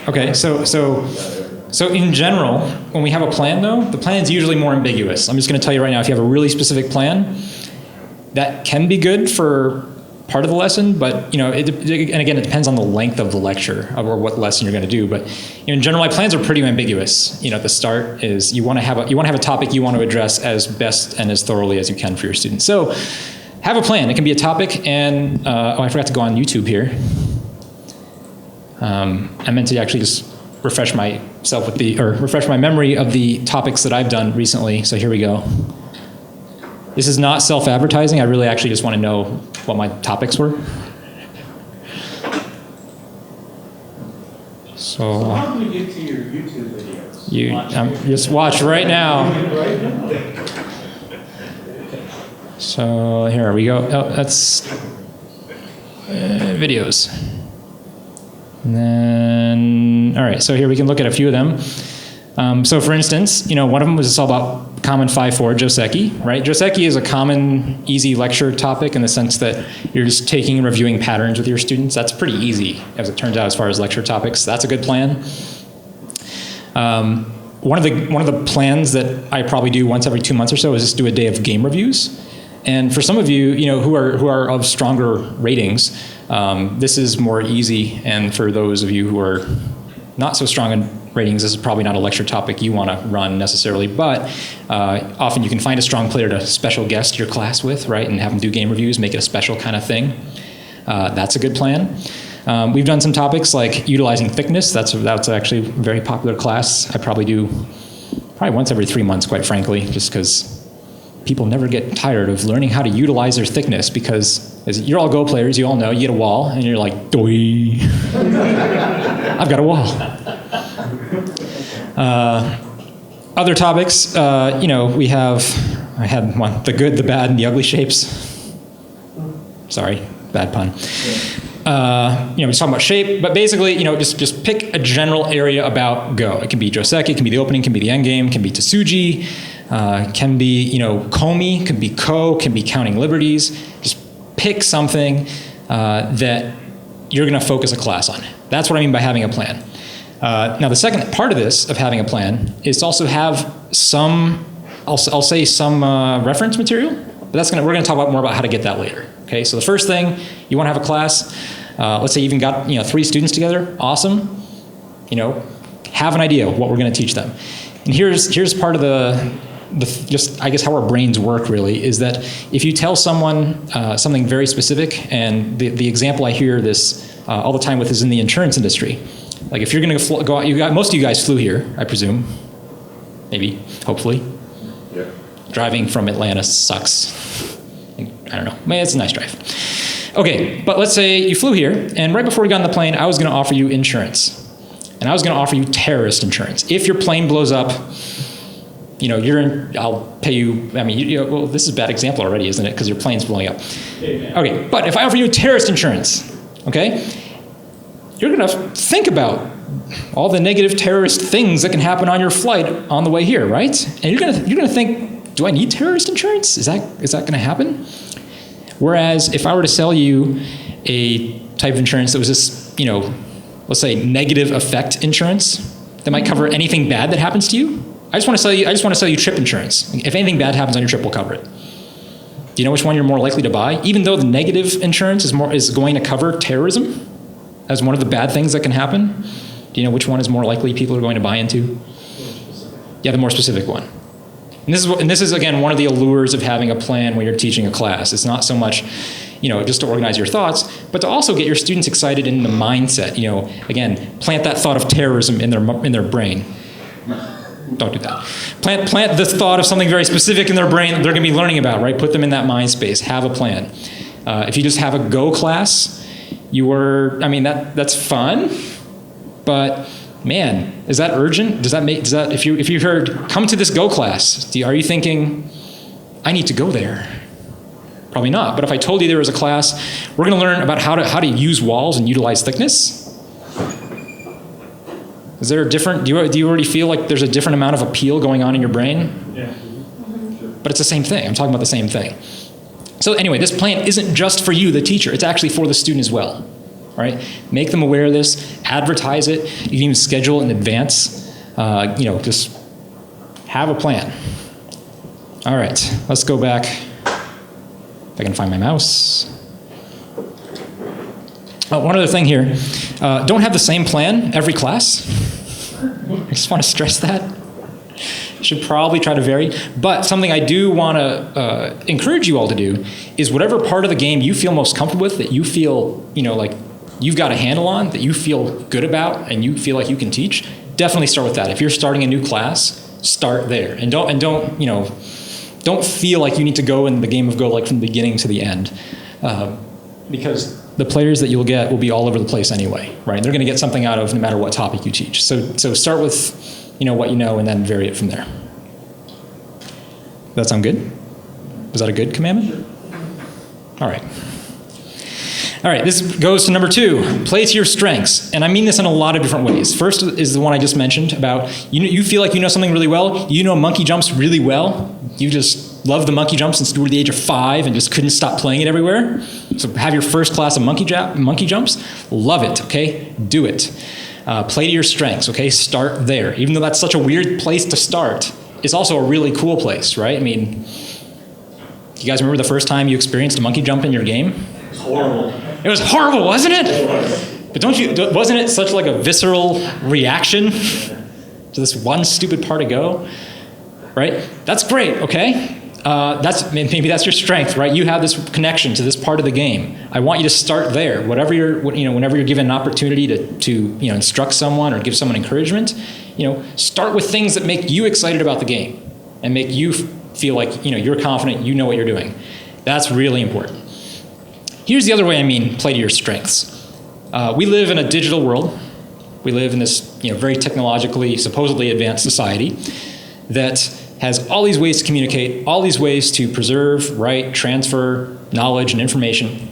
Okay, so in general, when we have a plan though, the plan is usually more ambiguous. I'm just gonna tell you right now, if you have a really specific plan, that can be good for part of the lesson, but and again, it depends on the length of the lecture or what lesson you're gonna do. But in general, my plans are pretty ambiguous. At the start is you wanna have a topic you want to address as best and as thoroughly as you can for your students. So have a plan. It can be a topic, and I forgot to go on YouTube here. I meant to actually just refresh my memory of the topics that I've done recently. So here we go. This is not self-advertising. I really actually just want to know what my topics were. So how do we get to your YouTube videos? Just watch right now. So here we go. Oh, that's videos. And then, all right, so here we can look at a few of them. So for instance, one of them was all about Common 5-4, Joseki, right? Joseki is a common, easy lecture topic in the sense that you're just taking and reviewing patterns with your students. That's pretty easy, as it turns out, as far as lecture topics. That's a good plan. One of the plans that I probably do once every 2 months or so is just do a day of game reviews. And for some of you, who are of stronger ratings, this is more easy. And for those of you who are not so strong in ratings, this is probably not a lecture topic you want to run necessarily. But often you can find a strong player to special guest your class with, right, and have them do game reviews, make it a special kind of thing. That's a good plan. We've done some topics like utilizing thickness. That's actually a very popular class. I probably do once every 3 months, quite frankly, just because people never get tired of learning how to utilize their thickness, because as you're all Go players, you all know, you get a wall and you're like, doi. I've got a wall. Other topics, I had one, the good, the bad, and the ugly shapes. Sorry, bad pun. We're talking about shape, but basically, just pick a general area about Go. It can be Joseki, it can be the opening, it can be the end game, it can be Tsuji, can be, Komi, can be Ko, can be counting liberties. Just pick something that you're going to focus a class on. That's what I mean by having a plan. Now, the second part of this, of having a plan, is to also have some, I'll say some reference material. But we're going to talk more about how to get that later. Okay, so the first thing, you want to have a class. Let's say you even got 3 students together. Awesome. Have an idea of what we're going to teach them. And here's part of just I guess how our brains work really, is that if you tell someone something very specific, and the example I hear this all the time with is in the insurance industry. Like if you're going to go out, most of you guys flew here, I presume. Maybe, hopefully. Yeah. Driving from Atlanta sucks. I don't know. It's a nice drive. Okay, but let's say you flew here, and right before we got on the plane, I was going to offer you insurance. And I was going to offer you terrorist insurance. If your plane blows up, I'll pay you, well, this is a bad example already, isn't it? Because your plane's blowing up. Okay, but if I offer you terrorist insurance, okay, you're going to think about all the negative terrorist things that can happen on your flight on the way here, right? And you're going to think, do I need terrorist insurance? Is that going to happen? Whereas if I were to sell you a type of insurance that was just, let's say negative effect insurance that might cover anything bad that happens to you, I just want to sell you trip insurance. If anything bad happens on your trip, we'll cover it. Do you know which one you're more likely to buy? Even though the negative insurance is going to cover terrorism as one of the bad things that can happen, do you know which one is more likely people are going to buy into? Yeah, the more specific one. And this is again one of the allures of having a plan when you're teaching a class. It's not so much, just to organize your thoughts, but to also get your students excited in the mindset. Again, plant that thought of terrorism in their brain. Don't do that. Plant the thought of something very specific in their brain that they're going to be learning about, right? Put them in that mind space. Have a plan. If you just have a Go class, that's fun, but man, is that urgent? If you heard, come to this Go class, are you thinking, I need to go there? Probably not. But if I told you there was a class, we're going to learn about how to use walls and utilize thickness. Is there do you already feel like there's a different amount of appeal going on in your brain? Yeah. But it's the same thing. I'm talking about the same thing. So anyway, this plan isn't just for you, the teacher. It's actually for the student as well. right? Make them aware of this, advertise it. You can even schedule in advance. Just have a plan. All right, let's go back. If I can find my mouse. Oh, one other thing here. Don't have the same plan every class. I just want to stress that. Should probably try to vary. But something I do want to encourage you all to do is whatever part of the game you feel most comfortable with, that you feel, like you've got a handle on, that you feel good about, and you feel like you can teach, definitely start with that. If you're starting a new class, start there. And don't feel like you need to go in the game of Go like from the beginning to the end. Because the players that you'll get will be all over the place anyway, right? They're going to get something out of no matter what topic you teach. So start with what you know, and then vary it from there. Does that sound good? Was that a good commandment? All right. All right, this goes to number 2, play to your strengths. And I mean this in a lot of different ways. First is the one I just mentioned about, you feel like you know something really well, you know monkey jumps really well, you just love the monkey jumps since you were the age of 5 and just couldn't stop playing it everywhere. So have your first class of monkey jumps, love it, okay? Do it. Play to your strengths, okay? Start there. Even though that's such a weird place to start, it's also a really cool place, right? I mean, you guys remember the first time you experienced a monkey jump in your game? It was horrible. It was horrible, wasn't it? It was. But wasn't it such like a visceral reaction to this one stupid part of Go? Right? That's great, okay? Maybe that's your strength, right? You have this connection to this part of the game. I want you to start there. Whenever you're given an opportunity to instruct someone or give someone encouragement, start with things that make you excited about the game and make you feel like you're confident, you know what you're doing. That's really important. Here's the other way I mean play to your strengths. We live in a digital world. We live in this very technologically, supposedly advanced society that has all these ways to communicate, all these ways to preserve, write, transfer knowledge and information.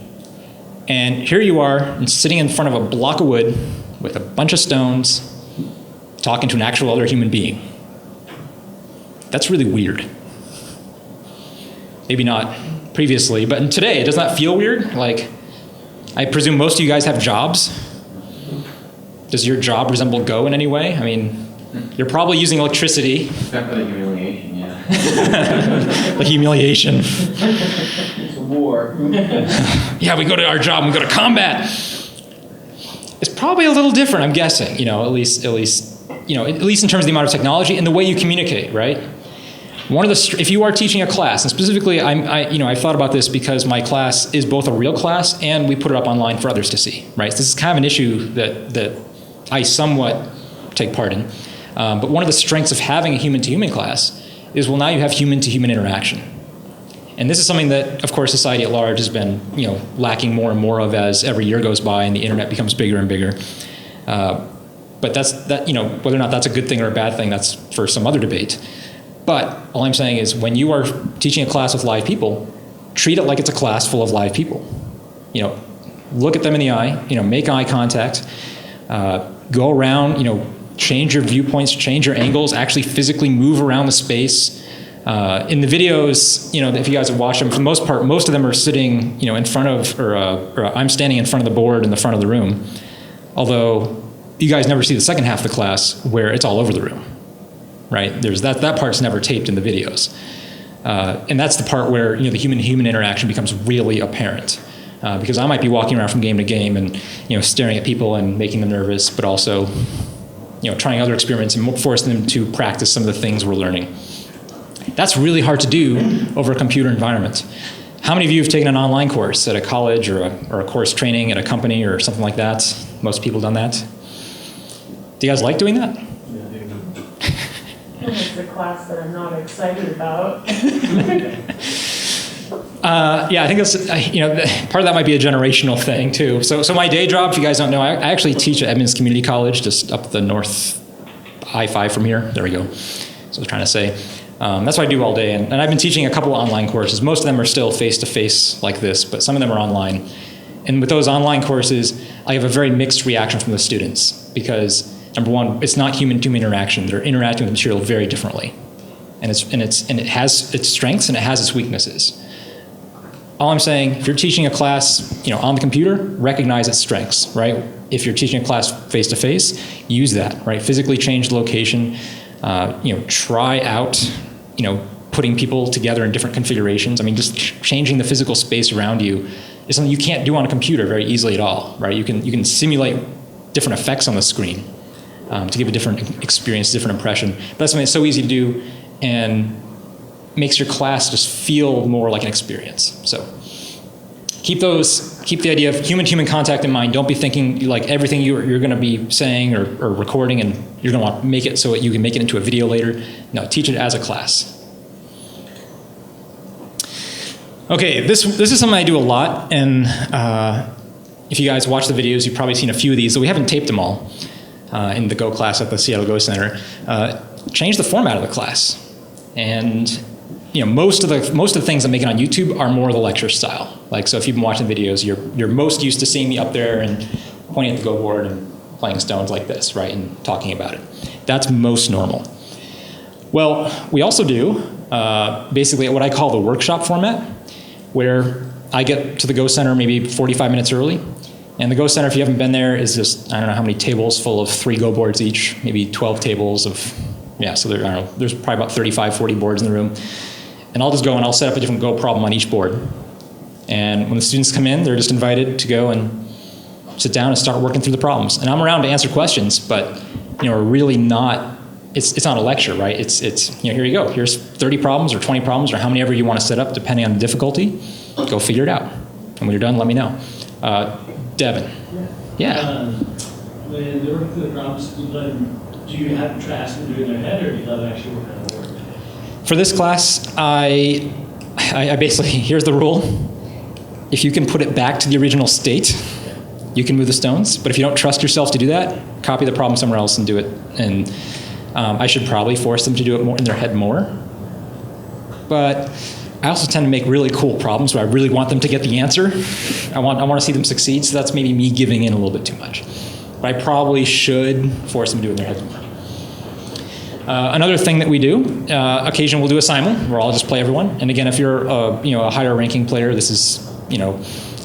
And here you are sitting in front of a block of wood with a bunch of stones talking to an actual other human being. That's really weird. Maybe not previously, but today, doesn't that feel weird? Like, I presume most of you guys have jobs. Does your job resemble Go in any way? I mean, you're probably using electricity. Except for the humiliation, yeah. The humiliation. It's a war. Yeah, we go to our job and we go to combat. It's probably a little different, I'm guessing. At least in terms of the amount of technology and the way you communicate, right? If you are teaching a class, and specifically, I thought about this because my class is both a real class and we put it up online for others to see, right? So this is kind of an issue that I somewhat take part in. But one of the strengths of having a human-to-human class is, now you have human-to-human interaction. And this is something that, of course, society at large has been, lacking more and more of as every year goes by and the internet becomes bigger and bigger. But whether or not that's a good thing or a bad thing, that's for some other debate. But all I'm saying is, when you are teaching a class with live people, treat it like it's a class full of live people. Look at them in the eye, make eye contact, go around, change your viewpoints, change your angles, actually physically move around the space. In the videos, if you guys have watched them, for the most part, most of them are sitting, in front of, or I'm standing in front of the board in the front of the room. Although you guys never see the second half of the class where it's all over the room, right? There's that part's never taped in the videos. And that's the part where, the human-to-human interaction becomes really apparent. Because I might be walking around from game to game and, staring at people and making them nervous, but also, trying other experiments and forcing them to practice some of the things we're learning. That's really hard to do over a computer environment. How many of you have taken an online course at a college or a course training at a company or something like that? Most people done that. Do you guys like doing that? It's a class that I'm not excited about. Yeah, I think that's, part of that might be a generational thing too. So my day job, if you guys don't know, I actually teach at Edmonds Community College, just up the north I-5 from here. There we go. So I was trying to say. That's what I do all day. And I've been teaching a couple of online courses. Most of them are still face-to-face like this, but some of them are online. And with those online courses, I have a very mixed reaction from the students because, number one, it's not human-to-human interaction. They're interacting with the material very differently. And it has its strengths and it has its weaknesses. all I'm saying, if you're teaching a class, on the computer, recognize its strengths, right? If you're teaching a class face-to-face, use that, right? Physically change the location, try out, putting people together in different configurations. I mean, just changing the physical space around you is something you can't do on a computer very easily at all, right? You can simulate different effects on the screen to give a different experience, different impression. But that's something that's so easy to do and makes your class just feel more like an experience. So keep the idea of human-to-human contact in mind. Don't be thinking like everything you're going to be saying or recording and you're going to want to make it so that you can make it into a video later. No, teach it as a class. Okay, this is something I do a lot, and if you guys watch the videos, you've probably seen a few of these, so we haven't taped them all in the Go class at the Seattle Go Center. Change the format of the class. And most of the things I'm making on YouTube are more the lecture style. Like, so if you've been watching videos, you're most used to seeing me up there and pointing at the Go board and playing stones like this, right, and talking about it. That's most normal. Well, we also do basically what I call the workshop format, where I get to the Go Center maybe 45 minutes early. And the Go Center, if you haven't been there, is just, I don't know how many tables full of 3 Go boards each, maybe 12 tables of, so there, I don't know, there's probably about 35, 40 boards in the room. And I'll just go and I'll set up a different Go problem on each board. And when the students come in, they're just invited to go and sit down and start working through the problems. And I'm around to answer questions, but we're really not, it's not a lecture, right? It's here you go. Here's 30 problems or 20 problems or how many ever you want to set up, depending on the difficulty. Go figure it out. And when you're done, let me know. Devin. Yeah. When they're working through the problems, do you have to ask them to do it in their head, or do you let them actually work on the board? For this class, I basically, here's the rule. If you can put it back to the original state, you can move the stones. But if you don't trust yourself to do that, copy the problem somewhere else and do it. And I should probably force them to do it more in their head more. But I also tend to make really cool problems where I really want them to get the answer. I want to see them succeed, so that's maybe me giving in a little bit too much. But I probably should force them to do it in their heads more. Another thing that we do, occasionally we'll do a simul where I'll just play everyone. And again, if you're a higher ranking player, this is,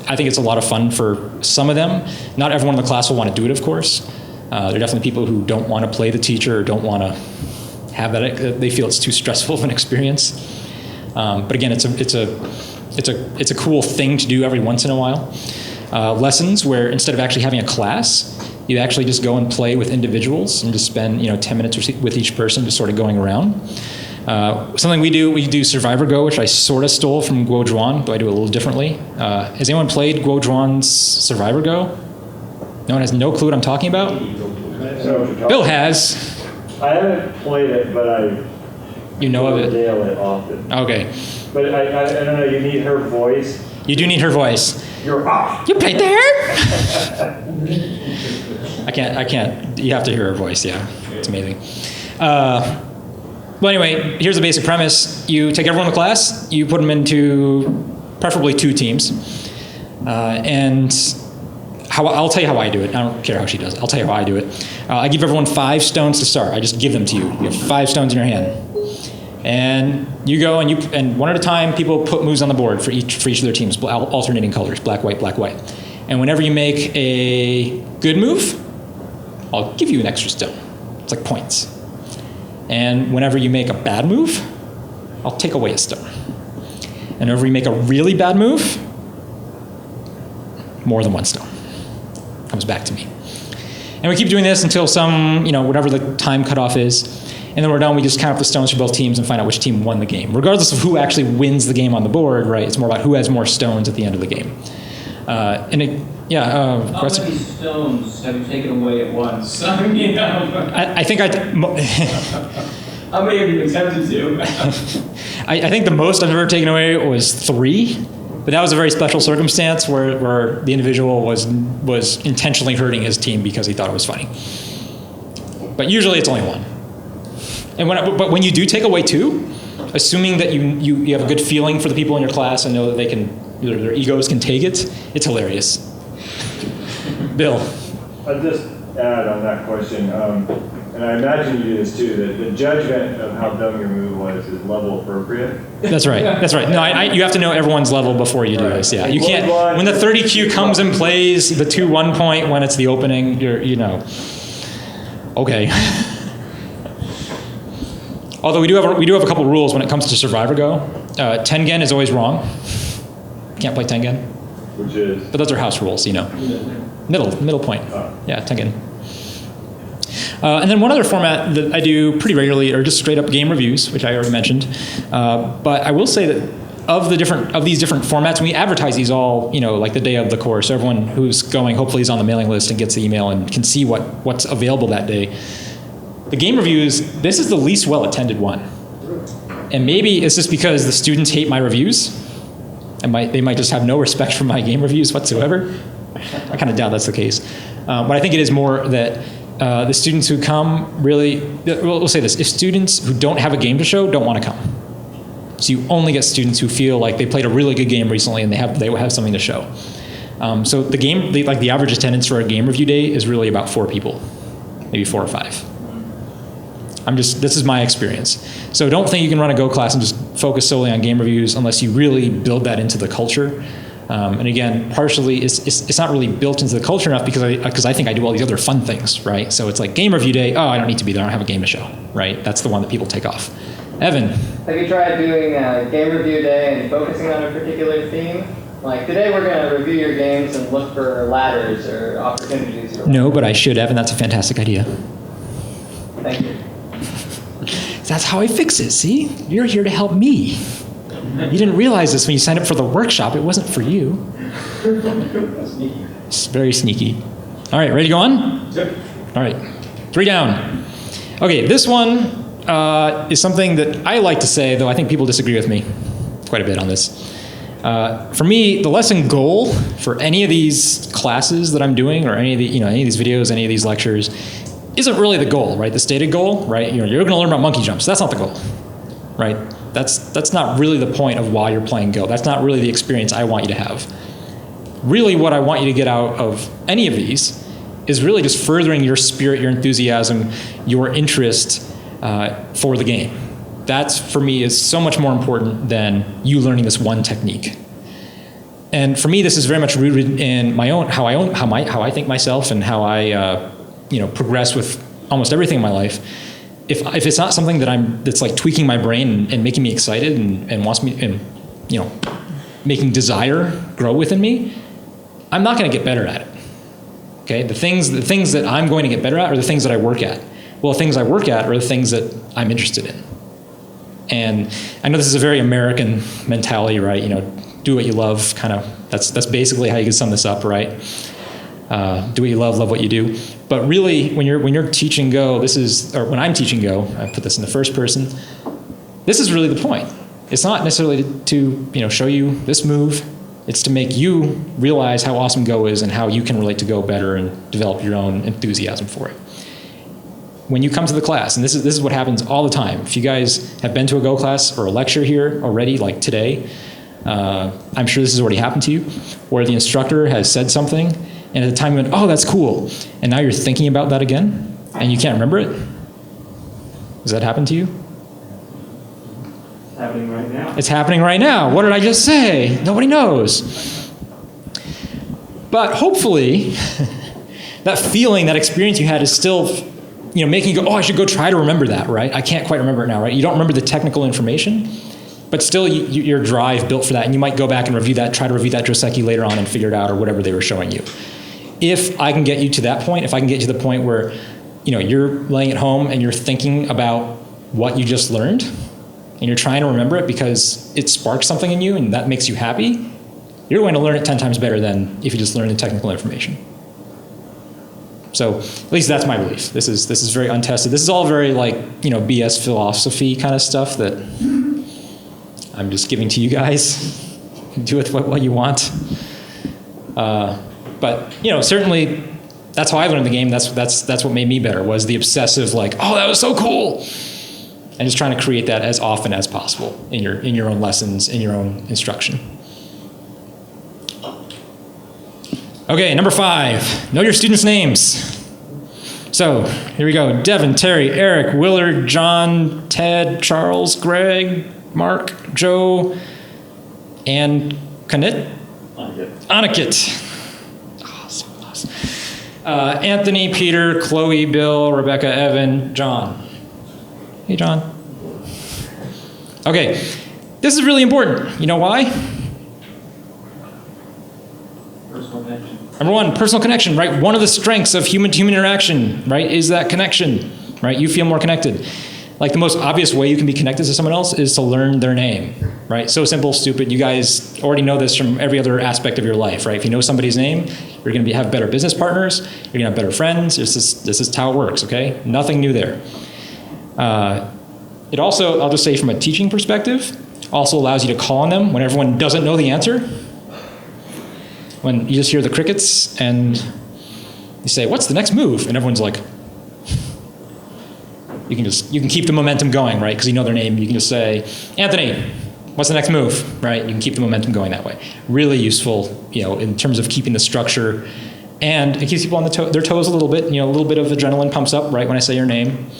I think it's a lot of fun for some of them. Not everyone in the class will want to do it, of course. There are definitely people who don't want to play the teacher or don't want to have that. They feel it's too stressful of an experience. But again, it's a cool thing to do every once in a while. Lessons where instead of actually having a class, you actually just go and play with individuals and just spend 10 minutes with each person, just sort of going around. Something we do Survivor Go, which I sort of stole from Guo Zhuan, though I do it a little differently. Has anyone played Guo Zhuan's Survivor Go? No one has no clue what I'm talking about? Bill has. I haven't played it, but you know of it? Nail it often. Okay. But I don't know, you need her voice. You do need her voice. You're off. You played there? I can't. You have to hear her voice, yeah. It's amazing. Well, anyway, here's the basic premise. You take everyone in the class, you put them into preferably 2 teams. And I'll tell you how I do it. I don't care how she does it. I'll tell you how I do it. I give everyone 5 stones to start. I just give them to you. You have 5 stones in your hand. And you go and one at a time, people put moves on the board for each of their teams, alternating colors, black, white, black, white. And whenever you make a good move, I'll give you an extra stone. It's like points. And whenever you make a bad move, I'll take away a stone. And whenever you make a really bad move, more than 1 stone comes back to me. And we keep doing this until whatever the time cutoff is. And then we're done, we just count up the stones for both teams and find out which team won the game. Regardless of who actually wins the game on the board, right? It's more about who has more stones at the end of the game. How many stones have you taken away at once? I think How many have you attempted to? I think the most I've ever taken away was 3. But that was a very special circumstance where the individual was intentionally hurting his team because he thought it was funny. But usually it's only 1. And but when you do take away 2, assuming that you have a good feeling for the people in your class and know that their egos can take it, it's hilarious. Bill. I'll just add on that question. and I imagine you do this too, that the judgment of how dumb your move was is level appropriate. That's right. That's right. No, you have to know everyone's level before you do this. Yeah, you can't. When the 30Q comes and plays the 2-1 point when it's the opening, you know. Okay. Although we do have a couple rules when it comes to Survivor Go. Tengen is always wrong. Can't play Tengen. Which is? But those are house rules, you know. Middle point. Yeah, Tengen. And then one other format that I do pretty regularly are just straight up game reviews, which I already mentioned. But I will say that of these different formats, and we advertise these all, you know, like the day of the course. So everyone who's going hopefully is on the mailing list and gets the email and can see what's available that day. The game reviews, this is the least well attended one. And maybe it's just because the students hate my reviews. And they might just have no respect for my game reviews whatsoever. I kind of doubt that's the case. But I think it is more that the students who come really, we'll say this, if students who don't have a game to show don't want to come. So you only get students who feel like they played a really good game recently and they have something to show. So the average attendance for a game review day is really about 4 people, maybe 4 or 5. This is my experience. So don't think you can run a Go class and just focus solely on game reviews unless you really build that into the culture. And again, partially, it's not really built into the culture enough because I think I do all these other fun things, right? So it's like game review day, oh, I don't need to be there, I don't have a game to show, right? That's the one that people take off. Evan. Have you tried doing a game review day and focusing on a particular theme? Like today we're going to review your games and look for ladders or opportunities. No, but I should, Evan. That's a fantastic idea. Thank you. That's how I fix it, see? You're here to help me. You didn't realize this when you signed up for the workshop. It wasn't for you. It's very sneaky. All right, ready to go on? Yep. All right, 3 down. Okay, this one is something that I like to say, though I think people disagree with me quite a bit on this. For me, the lesson goal for any of these classes that I'm doing, or any of these videos, any of these lectures, isn't really the goal, right? The stated goal, right? You're going to learn about monkey jumps. That's not the goal, right? That's not really the point of why you're playing Go. That's not really the experience I want you to have. Really, what I want you to get out of any of these is really just furthering your spirit, your enthusiasm, your interest for the game. That's, for me, is so much more important than you learning this one technique. And for me, this is very much rooted in how I think myself and how I progress with almost everything in my life. If it's not something that's like tweaking my brain and making me excited and wants me, and making desire grow within me, I'm not going to get better at it. Okay, the things that I'm going to get better at are the things that I work at. Well, the things I work at are the things that I'm interested in. And I know this is a very American mentality, right? Do what you love. Kind of. That's basically how you can sum this up, right? Do what you love what you do. But really, when you're teaching Go, when I'm teaching Go, I put this in the first person. This is really the point. It's not necessarily to show you this move. It's to make you realize how awesome Go is and how you can relate to Go better and develop your own enthusiasm for it. When you come to the class, and this is what happens all the time. If you guys have been to a Go class or a lecture here already, like today, I'm sure this has already happened to you, where the instructor has said something, and at the time you went, oh, that's cool. And now you're thinking about that again, and you can't remember it? Does that happen to you? It's happening right now. It's happening right now. What did I just say? Nobody knows. But hopefully, that feeling, that experience you had is still, making you go, oh, I should go try to remember that, right? I can't quite remember it now, right? You don't remember the technical information, but still your drive built for that, and you might go back and try to review that Joseki later on and figure it out, or whatever they were showing you. If I can get you to that point, if I can get you to the point where, you're laying at home and you're thinking about what you just learned, and you're trying to remember it because it sparks something in you and that makes you happy, you're going to learn it 10 times better than if you just learn the technical information. So at least that's my belief. This is very untested. This is all very BS philosophy kind of stuff that I'm just giving to you guys. Do with what you want. But certainly that's how I learned the game. That's what made me better, was the obsessive oh, that was so cool. And just trying to create that as often as possible in your own lessons, in your own instruction. Okay, number 5, know your students' names. So here we go. Devin, Terry, Eric, Willard, John, Ted, Charles, Greg, Mark, Joe, and Anakit. Oh, so close. Anthony, Peter, Chloe, Bill, Rebecca, Evan, John. Hey, John. Okay, this is really important. You know why? Personal connection. Number one, personal connection, right? One of the strengths of human-to-human interaction, right, is that connection, right? You feel more connected. Like the most obvious way you can be connected to someone else is to learn their name, right? So simple, stupid. You guys already know this from every other aspect of your life, right? If you know somebody's name, you're going to have better business partners. You're going to have better friends. This is how it works, okay? Nothing new there. It also, I'll just say from a teaching perspective, also allows you to call on them when everyone doesn't know the answer. When you just hear the crickets and you say, what's the next move? And everyone's like, you can keep the momentum going, right? Because you know their name. You can just say, Anthony, what's the next move, right? You can keep the momentum going that way. Really useful, in terms of keeping the structure. And it keeps people on their toes a little bit. A little bit of adrenaline pumps up, right, when I say your name.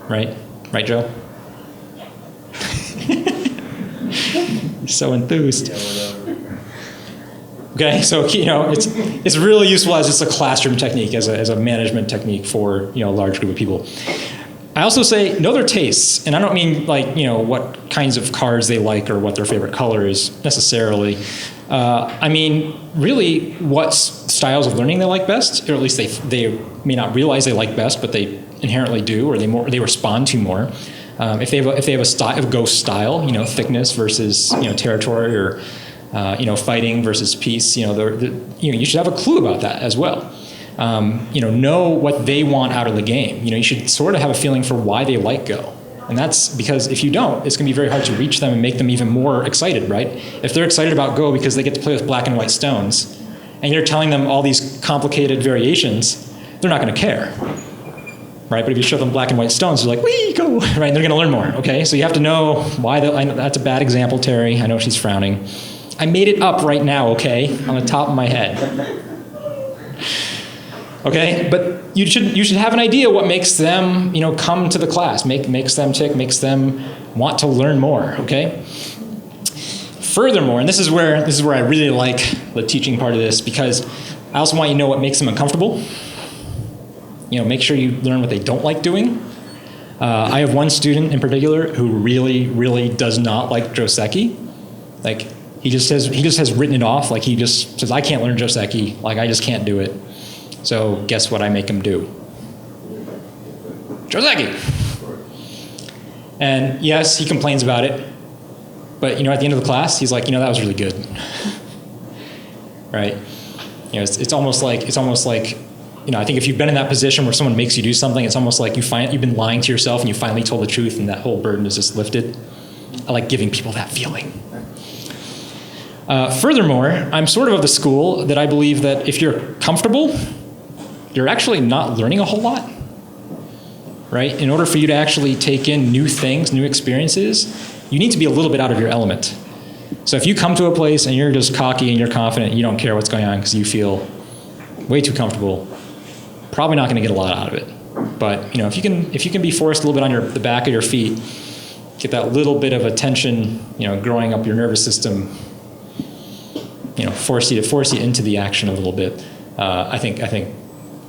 Right? Right, Joe? You're so enthused. Okay, so it's really useful as just a classroom technique, as a management technique for a large group of people. I also say know their tastes, and I don't mean like what kinds of cars they like or what their favorite color is necessarily. I mean really what styles of learning they like best, or at least they may not realize they like best, but they inherently do, or they respond to more. If they have a ghost style, thickness versus territory, or fighting versus peace, you should have a clue about that as well. Know what they want out of the game. You should sort of have a feeling for why they like Go. And that's because if you don't, it's going to be very hard to reach them and make them even more excited, right? If they're excited about Go because they get to play with black and white stones, and you're telling them all these complicated variations, they're not going to care, right? But if you show them black and white stones, they're like, wee, Go, right? And they're going to learn more, okay? So you have to know why. I know that's a bad example, Terry. I know she's frowning. I made it up right now, okay, on the top of my head. Okay, but you should have an idea what makes them, come to the class, makes them tick, makes them want to learn more, okay? Furthermore, and this is where I really like the teaching part of this, because I also want you to know what makes them uncomfortable. Make sure you learn what they don't like doing. I have one student in particular who really, really does not like Joseki. Like, he just has written it off. Like, he just says, I can't learn Joseki. Like, I just can't do it. So guess what I make him do? Joseki. And yes, he complains about it. But at the end of the class, he's like, that was really good. Right? It's almost like I think if you've been in that position where someone makes you do something, it's almost like you've been lying to yourself and you finally told the truth and that whole burden is just lifted. I like giving people that feeling. Furthermore, I'm sort of the school that I believe that if you're comfortable, you're actually not learning a whole lot, right? In order for you to actually take in new things, new experiences, you need to be a little bit out of your element. So if you come to a place and you're just cocky and you're confident, you don't care what's going on because you feel way too comfortable, probably not going to get a lot out of it. But if you can be forced a little bit on the back of your feet, get that little bit of attention, growing up your nervous system, force you into the action a little bit. I think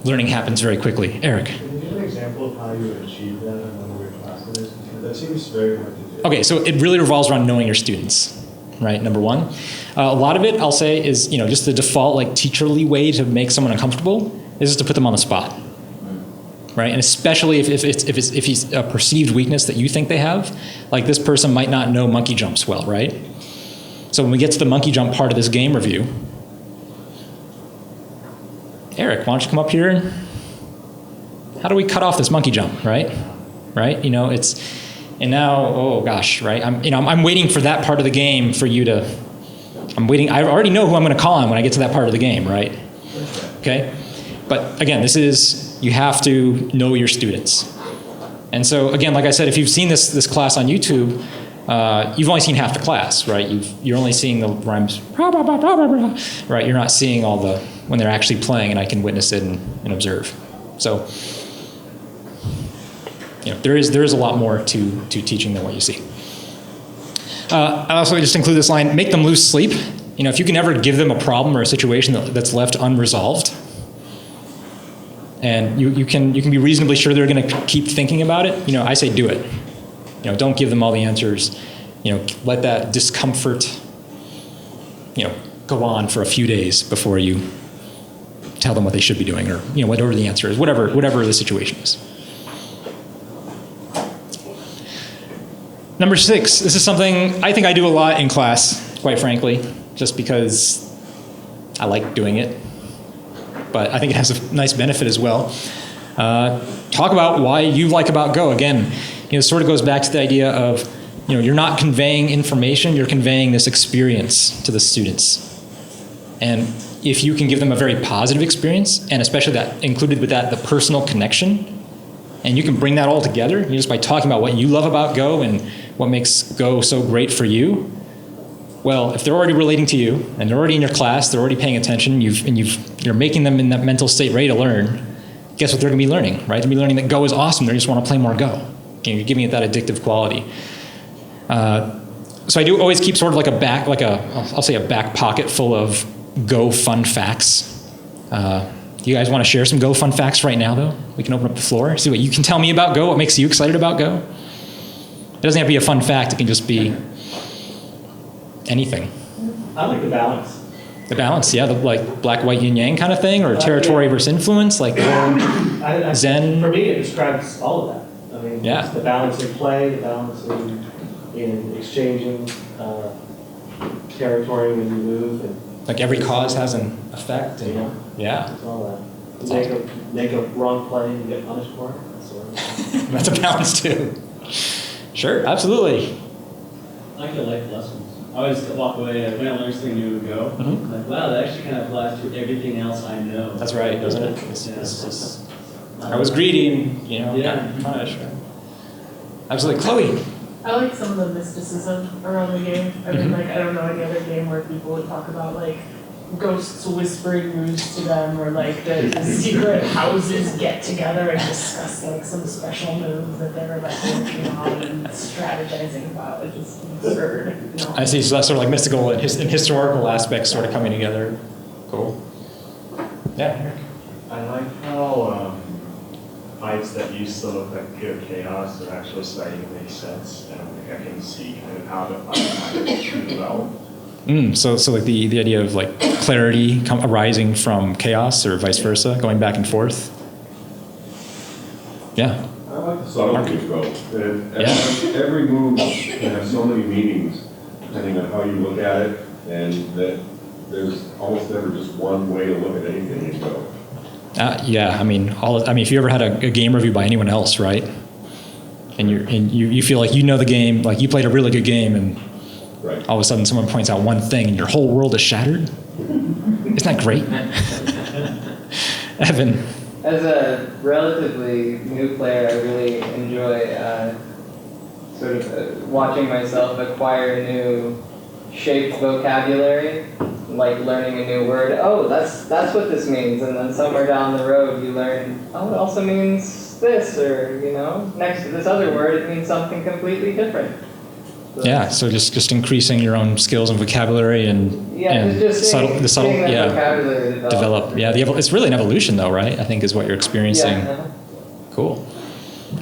learning happens very quickly. Eric. Can you give an example of how you would achieve that in one of your classes? That seems very hard to do. Okay, so it really revolves around knowing your students, right? Number one. A lot of it, I'll say, is just the default teacherly way to make someone uncomfortable is just to put them on the spot, right? And especially if it's a perceived weakness that you think they have, like this person might not know monkey jumps well, right? So when we get to the monkey jump part of this game review, Eric, why don't you come up here and how do we cut off this monkey jump, right? Right? And now, oh gosh, right? I'm waiting for that part of the game for you to, I already know who I'm going to call on when I get to that part of the game, right? Okay? But again, you have to know your students. And so again, like I said, if you've seen this class on YouTube, you've only seen half the class, right? You're only seeing the rhymes, right? You're not seeing all when they're actually playing, and I can witness it and observe. So, there is a lot more to teaching than what you see. I also just include this line: make them lose sleep. If you can ever give them a problem or a situation that's left unresolved, and you can be reasonably sure they're going to keep thinking about it, I say do it. Don't give them all the answers. Let that discomfort, go on for a few days before you tell them what they should be doing, or whatever the answer is, whatever the situation is. Number 6, this is something I think I do a lot in class, quite frankly, just because I like doing it. But I think it has a nice benefit as well. Talk about why you like about Go. Again, it sort of goes back to the idea of, you're not conveying information, you're conveying this experience to the students. And if you can give them a very positive experience, and especially that included with that, the personal connection, and you can bring that all together just by talking about what you love about Go and what makes Go so great for you. Well, if they're already relating to you and they're already in your class, they're already paying attention, you're making them in that mental state ready to learn, guess what they're going to be learning, right? They're going to be learning that Go is awesome. They just want to play more Go. You're giving it that addictive quality. So I do always keep sort of like a back pocket full of Go fun facts. Do you guys want to share some Go fun facts right now, though? We can open up the floor, see what you can tell me about Go, what makes you excited about Go. It doesn't have to be a fun fact, it can just be anything. I like the balance. The balance, yeah, the like black, white, yin, yang kind of thing, or territory versus influence, like Zen. For me, it describes all of that. I mean, Yeah. it's the balance in play, the balance in exchanging territory when you move, and Like every cause has an effect. And, yeah. it's all that. Make a wrong play and get punished for it. That's sort of That's a balance too. Sure, absolutely. I like the life lessons. I always walk away when I learn something new and go. Mhm. Like, wow, that actually kind of applies to everything else I know. That's right, doesn't it? I was greedy and, Yeah. got punished. Absolutely. Chloe. I like some of the mysticism around the game. I mean, like, I don't know any other game where people would talk about, like, ghosts whispering moves to them, or, like, the secret houses get together and discuss, like, some special move that they're, like, working on and strategizing about. It's just absurd, I see, so that's sort of like mystical and historical aspects sort of coming together. Cool. Yeah, Eric. I like how fights that used to look like pure chaos are actually starting to make sense, and I can see kind of how the fight might develop. So like the idea of like clarity arising from chaos or vice versa, going back and forth. Yeah. I like the subtlety of Go. Yeah. Every move can have so many meanings depending on how you look at it, and that there's almost never just one way to look at anything in Go. Yeah, I mean, if you ever had a game review by anyone else, right? And you feel like you know the game, like you played a really good game, and Right. all of a sudden someone points out one thing, and your whole world is shattered. Isn't that great? Evan. As a relatively new player, I really enjoy sort of watching myself acquire new shaped vocabulary, like learning a new word. Oh, that's what this means, and then somewhere down the road you learn, oh, it also means this, or next to this other word it means something completely different. So, Yeah, so just increasing your own skills and vocabulary and just seeing that vocabulary develop. Yeah, it's really an evolution though, right? I think is what you're experiencing. Yeah. Cool.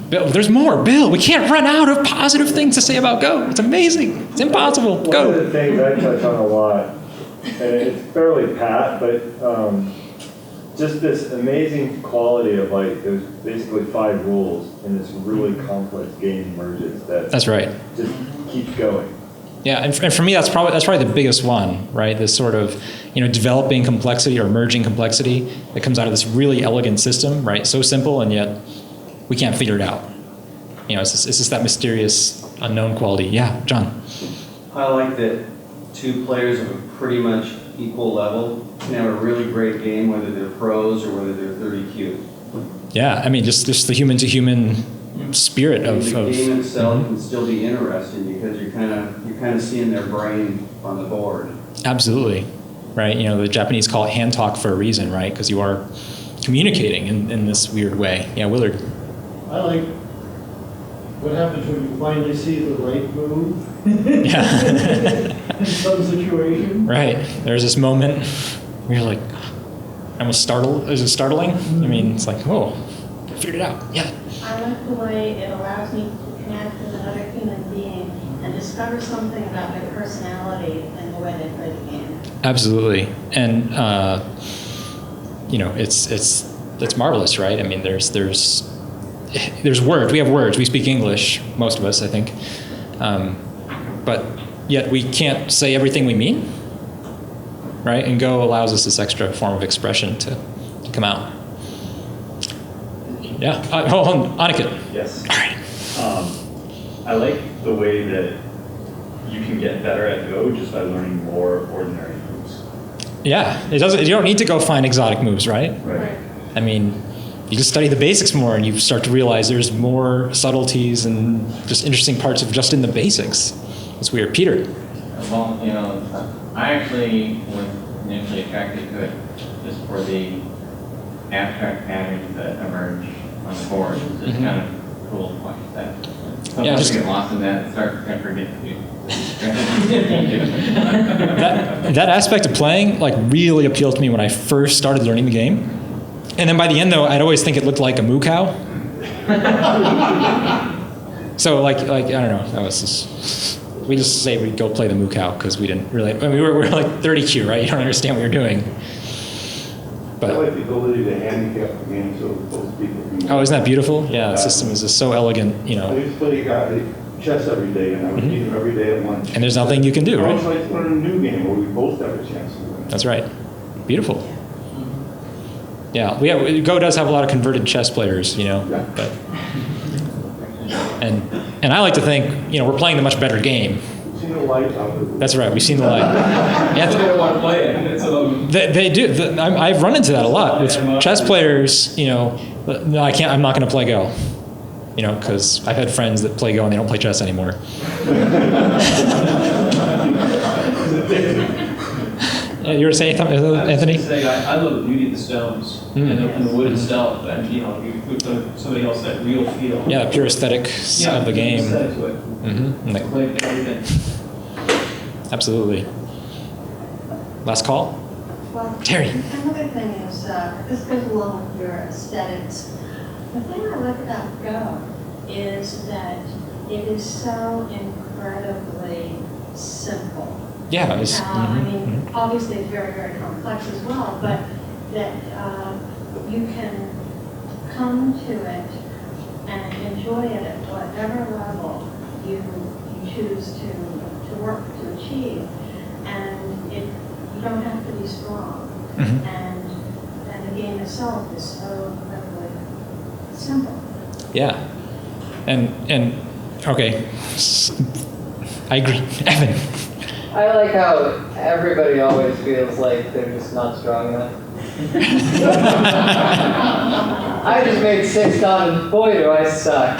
Bill, there's more. Bill, we can't run out of positive things to say about Go. It's amazing. It's impossible. One Go. of the things I touch on a lot, and it's fairly pat, but just this amazing quality of like, there's basically 5 rules in this really complex game emerges that That's right. just keeps going. Yeah, and for me, that's probably the biggest one, right? This sort of, developing complexity or merging complexity that comes out of this really elegant system, right? So simple, and yet we can't figure it out. It's just that mysterious, unknown quality. Yeah, John. I like that 2 players of a pretty much equal level can have a really great game, whether they're pros or whether they're 30Q. Yeah, I mean, just the human-to-human spirit of the game itself can still be interesting because you're kind of seeing their brain on the board. Absolutely, right? The Japanese call it hand talk for a reason, right? Because you are communicating in this weird way. Yeah, Willard. I like what happens when you finally see the right move Yeah. in some situation. Right. There's this moment where you're like, almost startled. Is it startling? I mean, it's like, oh, I figured it out. Yeah. I like the way it allows me to connect with another human being and discover something about their personality and the way they play the game. Absolutely. And, it's marvelous, right? I mean, there's words. We have words. We speak English, most of us, I think. But yet we can't say everything we mean, right? And Go allows us this extra form of expression to come out. Yeah. Hold on, Aniket. Yes. All right. I like the way that you can get better at Go just by learning more ordinary moves. Yeah. You don't need to go find exotic moves, right? Right. I mean, you just study the basics more and you start to realize there's more subtleties and just interesting parts of just in the basics. It's weird. Peter. Well, I actually was initially attracted to it just for the abstract patterns that emerge on the board. It's just kind of cool to watch that. Sometimes just I get lost in that and start to forget to do. That aspect of playing really appealed to me when I first started learning the game. And then by the end, though, I'd always think it looked like a moo cow. So I don't know. That was just, we just say we'd go play the moo cow because we didn't really. I mean, we were like 30Q, right? You don't understand what you're doing. I like the ability to handicap the game so both people can. Oh, isn't that beautiful? Yeah, the system is just so elegant, I used to play chess every day, and I would meet him every day at lunch. And there's nothing you can do, It's right? like learning a new game where we both have a chance to win. That's right. Beautiful. Yeah, Go does have a lot of converted chess players, but and I like to think, we're playing the much better game. We've seen the light out of it. That's right. We've seen the light. They don't want to play it. They do. I've run into that a lot with chess players. No, I can't. I'm not going to play Go. Because I've had friends that play Go and they don't play chess anymore. You were saying something, Anthony? I love the beauty of the stones and the wood itself, and you put somebody else that real feel. Yeah, the pure aesthetics of the game. Aesthetic to it. Like everything. Absolutely. Last call? Well, Terry. another thing is, this goes along with your aesthetics. The thing I like about Go is that it is so incredibly simple. Yeah. It's, Obviously it's very, very complex as well, but that you can come to it and enjoy it at whatever level you choose to work to achieve. And you don't have to be strong. And the game itself is so incredibly simple. Yeah. And okay. I agree. Evan. I like how everybody always feels like they're just not strong enough. I just made 6 times. Boy, do I suck.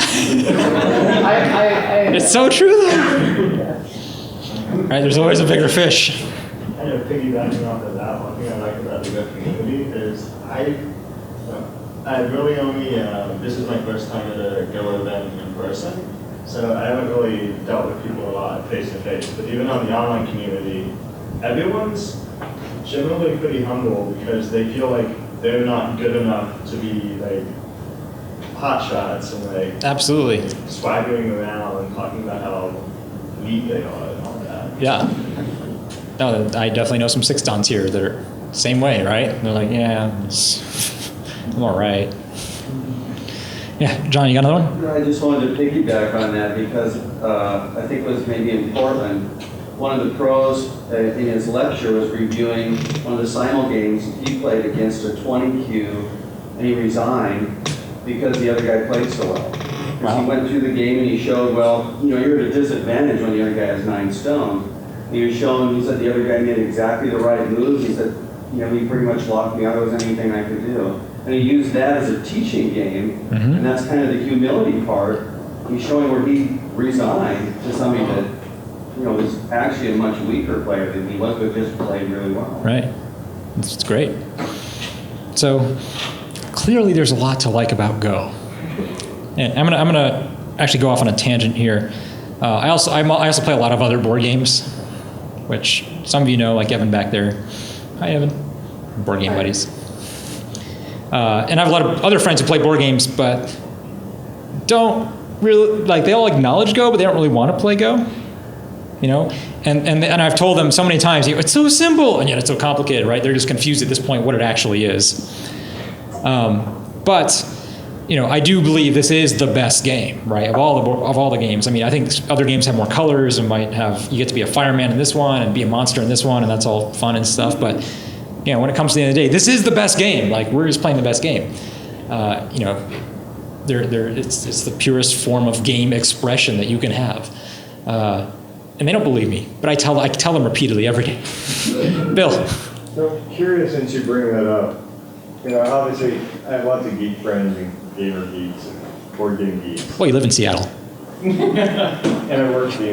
It's so true, though. Right? There's always a bigger fish. Kind of piggybacking off of that, one thing I like about the Go community is I really only, this is my first time at a Go event in person, so I haven't really dealt with people a lot face to face, but even on the online community, everyone's generally pretty humble because they feel like they're not good enough to be like hot shots and like Absolutely. swaggering around and talking about how neat they are and all that. Yeah. No, I definitely know some 6-dons here that are same way, right? They're like, yeah, I'm all right. Yeah, John, you got another one? I just wanted to piggyback on that because I think it was maybe in Portland, one of the pros in his lecture was reviewing one of the simul games he played against a 20Q, and he resigned because the other guy played so well. Wow. He went through the game and he showed, well, you're at a disadvantage when the other guy has 9 stone. He was showing, he said the other guy made exactly the right moves. He said, he pretty much locked me out. There was anything I could do. And he used that as a teaching game, and that's kind of the humility part. He's showing where he resigned to somebody that, was actually a much weaker player than he was, but just played really well. Right. It's great. So, clearly there's a lot to like about Go. And I'm gonna actually go off on a tangent here. I also play a lot of other board games, which some of you know, like Evan back there. Hi, Evan. Board game buddies. And I have a lot of other friends who play board games, but don't really, like, they all acknowledge Go, but they don't really want to play Go. You know, and I've told them so many times, it's so simple, and yet it's so complicated, right? They're just confused at this point what it actually is. But you know, I do believe this is the best game, right? Of all the games. I mean, I think other games have more colors and might have, you get to be a fireman in this one and be a monster in this one, and that's all fun and stuff. But you know, when it comes to the end of the day, this is the best game. Like, we're just playing the best game. You know, it's the purest form of game expression that you can have. And they don't believe me, but I tell them repeatedly every day. Bill. So curious, since you bring that up, you know, obviously I have lots of geek friends and gamer geeks and board game geeks. Well, you live in Seattle. And I work for the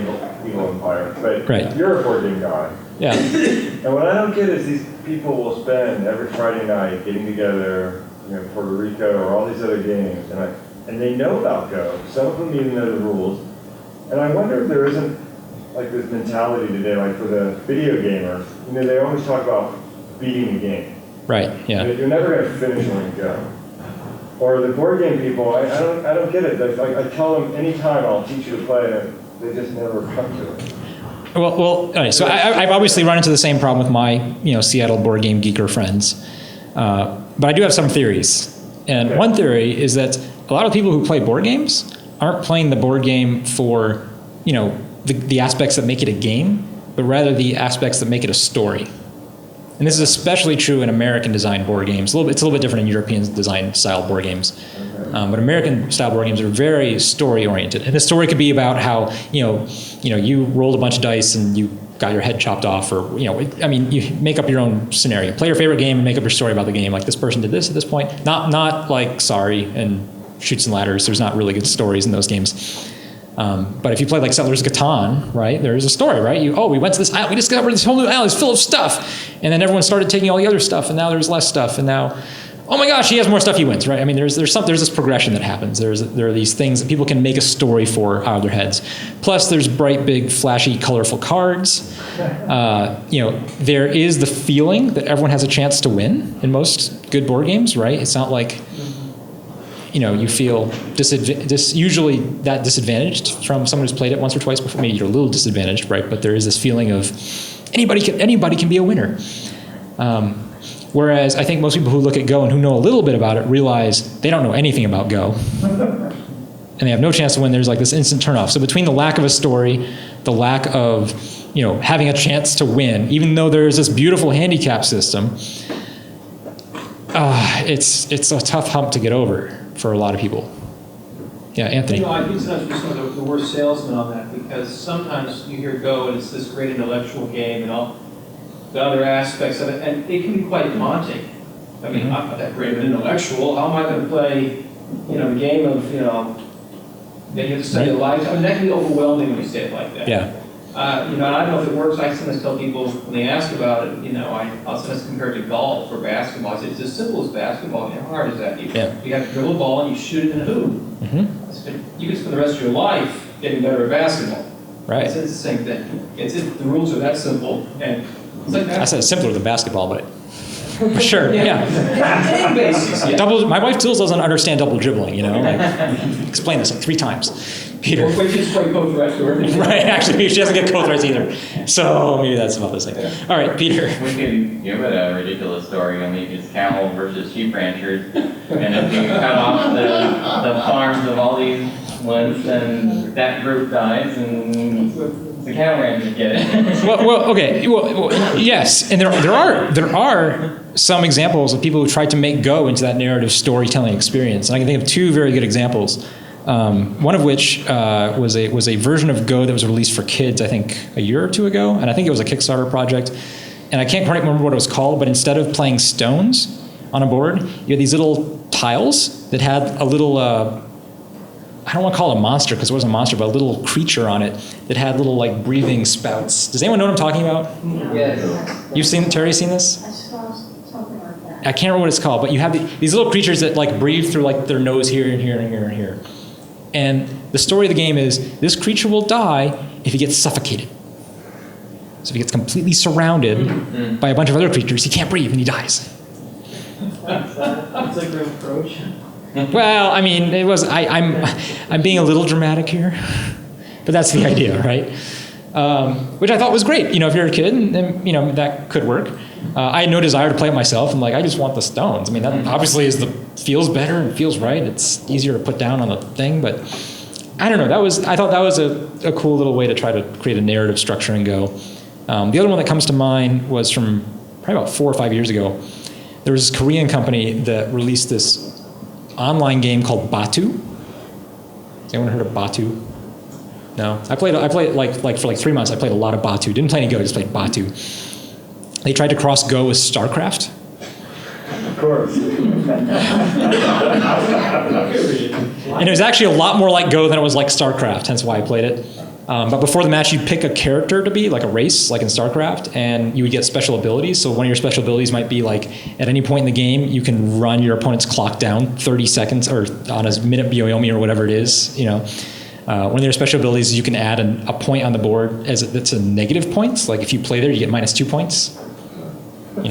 Evil Empire, but right. You're a board game guy. Yeah. And what I don't get is these people will spend every Friday night getting together, you know, Puerto Rico or all these other games, and they know about Go. Some of them even know the rules. And I wonder if there isn't like this mentality today, like for the video gamer, you know, they always talk about beating the game. Right, yeah. You're never going to finish when you go. Or the board game people, I don't get it. Like, I tell them anytime I'll teach you to play, and they just never come to it. Well, all right, so I've obviously run into the same problem with my, you know, Seattle board game geeker friends. But I do have some theories. And one theory is that a lot of people who play board games aren't playing the board game for, you know, the aspects that make it a game, but rather the aspects that make it a story. And this is especially true in American design board games. It's a little bit different in European design style board games. But American style board games are very story oriented. And the story could be about how, you rolled a bunch of dice and you got your head chopped off, or, you make up your own scenario. Play your favorite game and make up your story about the game. Like, this person did this at this point. Not like Sorry and Chutes and Ladders. There's not really good stories in those games. But if you play like Settlers of Catan, right, there is a story, right? We went to this island, we discovered this whole new island, it's full of stuff. And then everyone started taking all the other stuff, and now there's less stuff, and now, oh my gosh, he has more stuff, he wins, right? I mean, there's this progression that happens. There are these things that people can make a story for out of their heads. Plus, there's bright, big, flashy, colorful cards. There is the feeling that everyone has a chance to win in most good board games, right? It's not like, you feel usually that disadvantaged from someone who's played it once or twice before. Maybe you're a little disadvantaged, right? But there is this feeling of anybody can be a winner. Whereas I think most people who look at Go and who know a little bit about it realize they don't know anything about Go. And they have no chance to win. There's like this instant turnoff. So between the lack of a story, the lack of, having a chance to win, even though there's this beautiful handicap system, it's a tough hump to get over for a lot of people. Yeah, Anthony. I think sometimes we're some of the worst salesmen on that, because sometimes you hear Go and it's this great intellectual game and all the other aspects of it, and it can be quite daunting. I mean, I'm not that great of an intellectual. How am I going to play, the game of, that you have to study a lifetime? I mean, that can be overwhelming when you say it like that. Yeah. I don't know if it works. I sometimes tell people when they ask about it, I'll sometimes compare it to golf or basketball. I say, it's as simple as basketball. How hard is that? You have to dribble a ball and you shoot it in a hoop. Mm-hmm. You can spend the rest of your life getting better at basketball. Right. It's the same thing. The rules are that simple, and it's like that. I said it's simpler than basketball, but for sure, yeah. Basics, yeah. My wife still doesn't understand double dribbling. Explain this like 3 times. Peter. Or wait, just play both right to her. Right, actually, she doesn't get both rights either. So maybe that's about the same. All right, Peter. We could give it a ridiculous story. It's camel versus sheep ranchers. And if you cut off the farms of all these ones, then that group dies and the cattle ranchers get it. Okay. Well, yes, and there are some examples of people who tried to make Go into that narrative storytelling experience. And I can think of 2 very good examples. One of which was a version of Go that was released for kids, I think, a year or 2 ago, and I think it was a Kickstarter project. And I can't quite remember what it was called, but instead of playing stones on a board, you had these little tiles that had a little, I don't want to call it a monster because it wasn't a monster, but a little creature on it that had little like breathing spouts. Does anyone know what I'm talking about? Yes. Terry seen this? I saw something like that. I can't remember what it's called, but you have these little creatures that like breathe through like their nose here and here and here and here. And the story of the game is this creature will die if he gets suffocated. So if he gets completely surrounded by a bunch of other creatures, he can't breathe and he dies. That's a good approach. Well, I mean, I'm being a little dramatic here, but that's the idea, right? Which I thought was great. If you're a kid, then that could work. I had no desire to play it myself. I'm like, I just want the stones. I mean, that obviously feels better and feels right. It's easier to put down on the thing, but I don't know. I thought that was a cool little way to try to create a narrative structure in Go. The other one that comes to mind was from probably about 4 or 5 years ago. There was this Korean company that released this online game called Batu. Has anyone heard of Batu? No? I played like for like 3 months. I played a lot of Batu. Didn't play any Go, just played Batu. They tried to cross Go with StarCraft. Of course. And it was actually a lot more like Go than it was like StarCraft, hence why I played it. But before the match, you'd pick a character to be, like a race, like in StarCraft, and you would get special abilities. So one of your special abilities might be like, at any point in the game, you can run your opponent's clock down 30 seconds, or on a minute Byoyomi or whatever it is, One of your special abilities is you can add a point on the board that's a negative points. Like if you play there, you get -2 points. So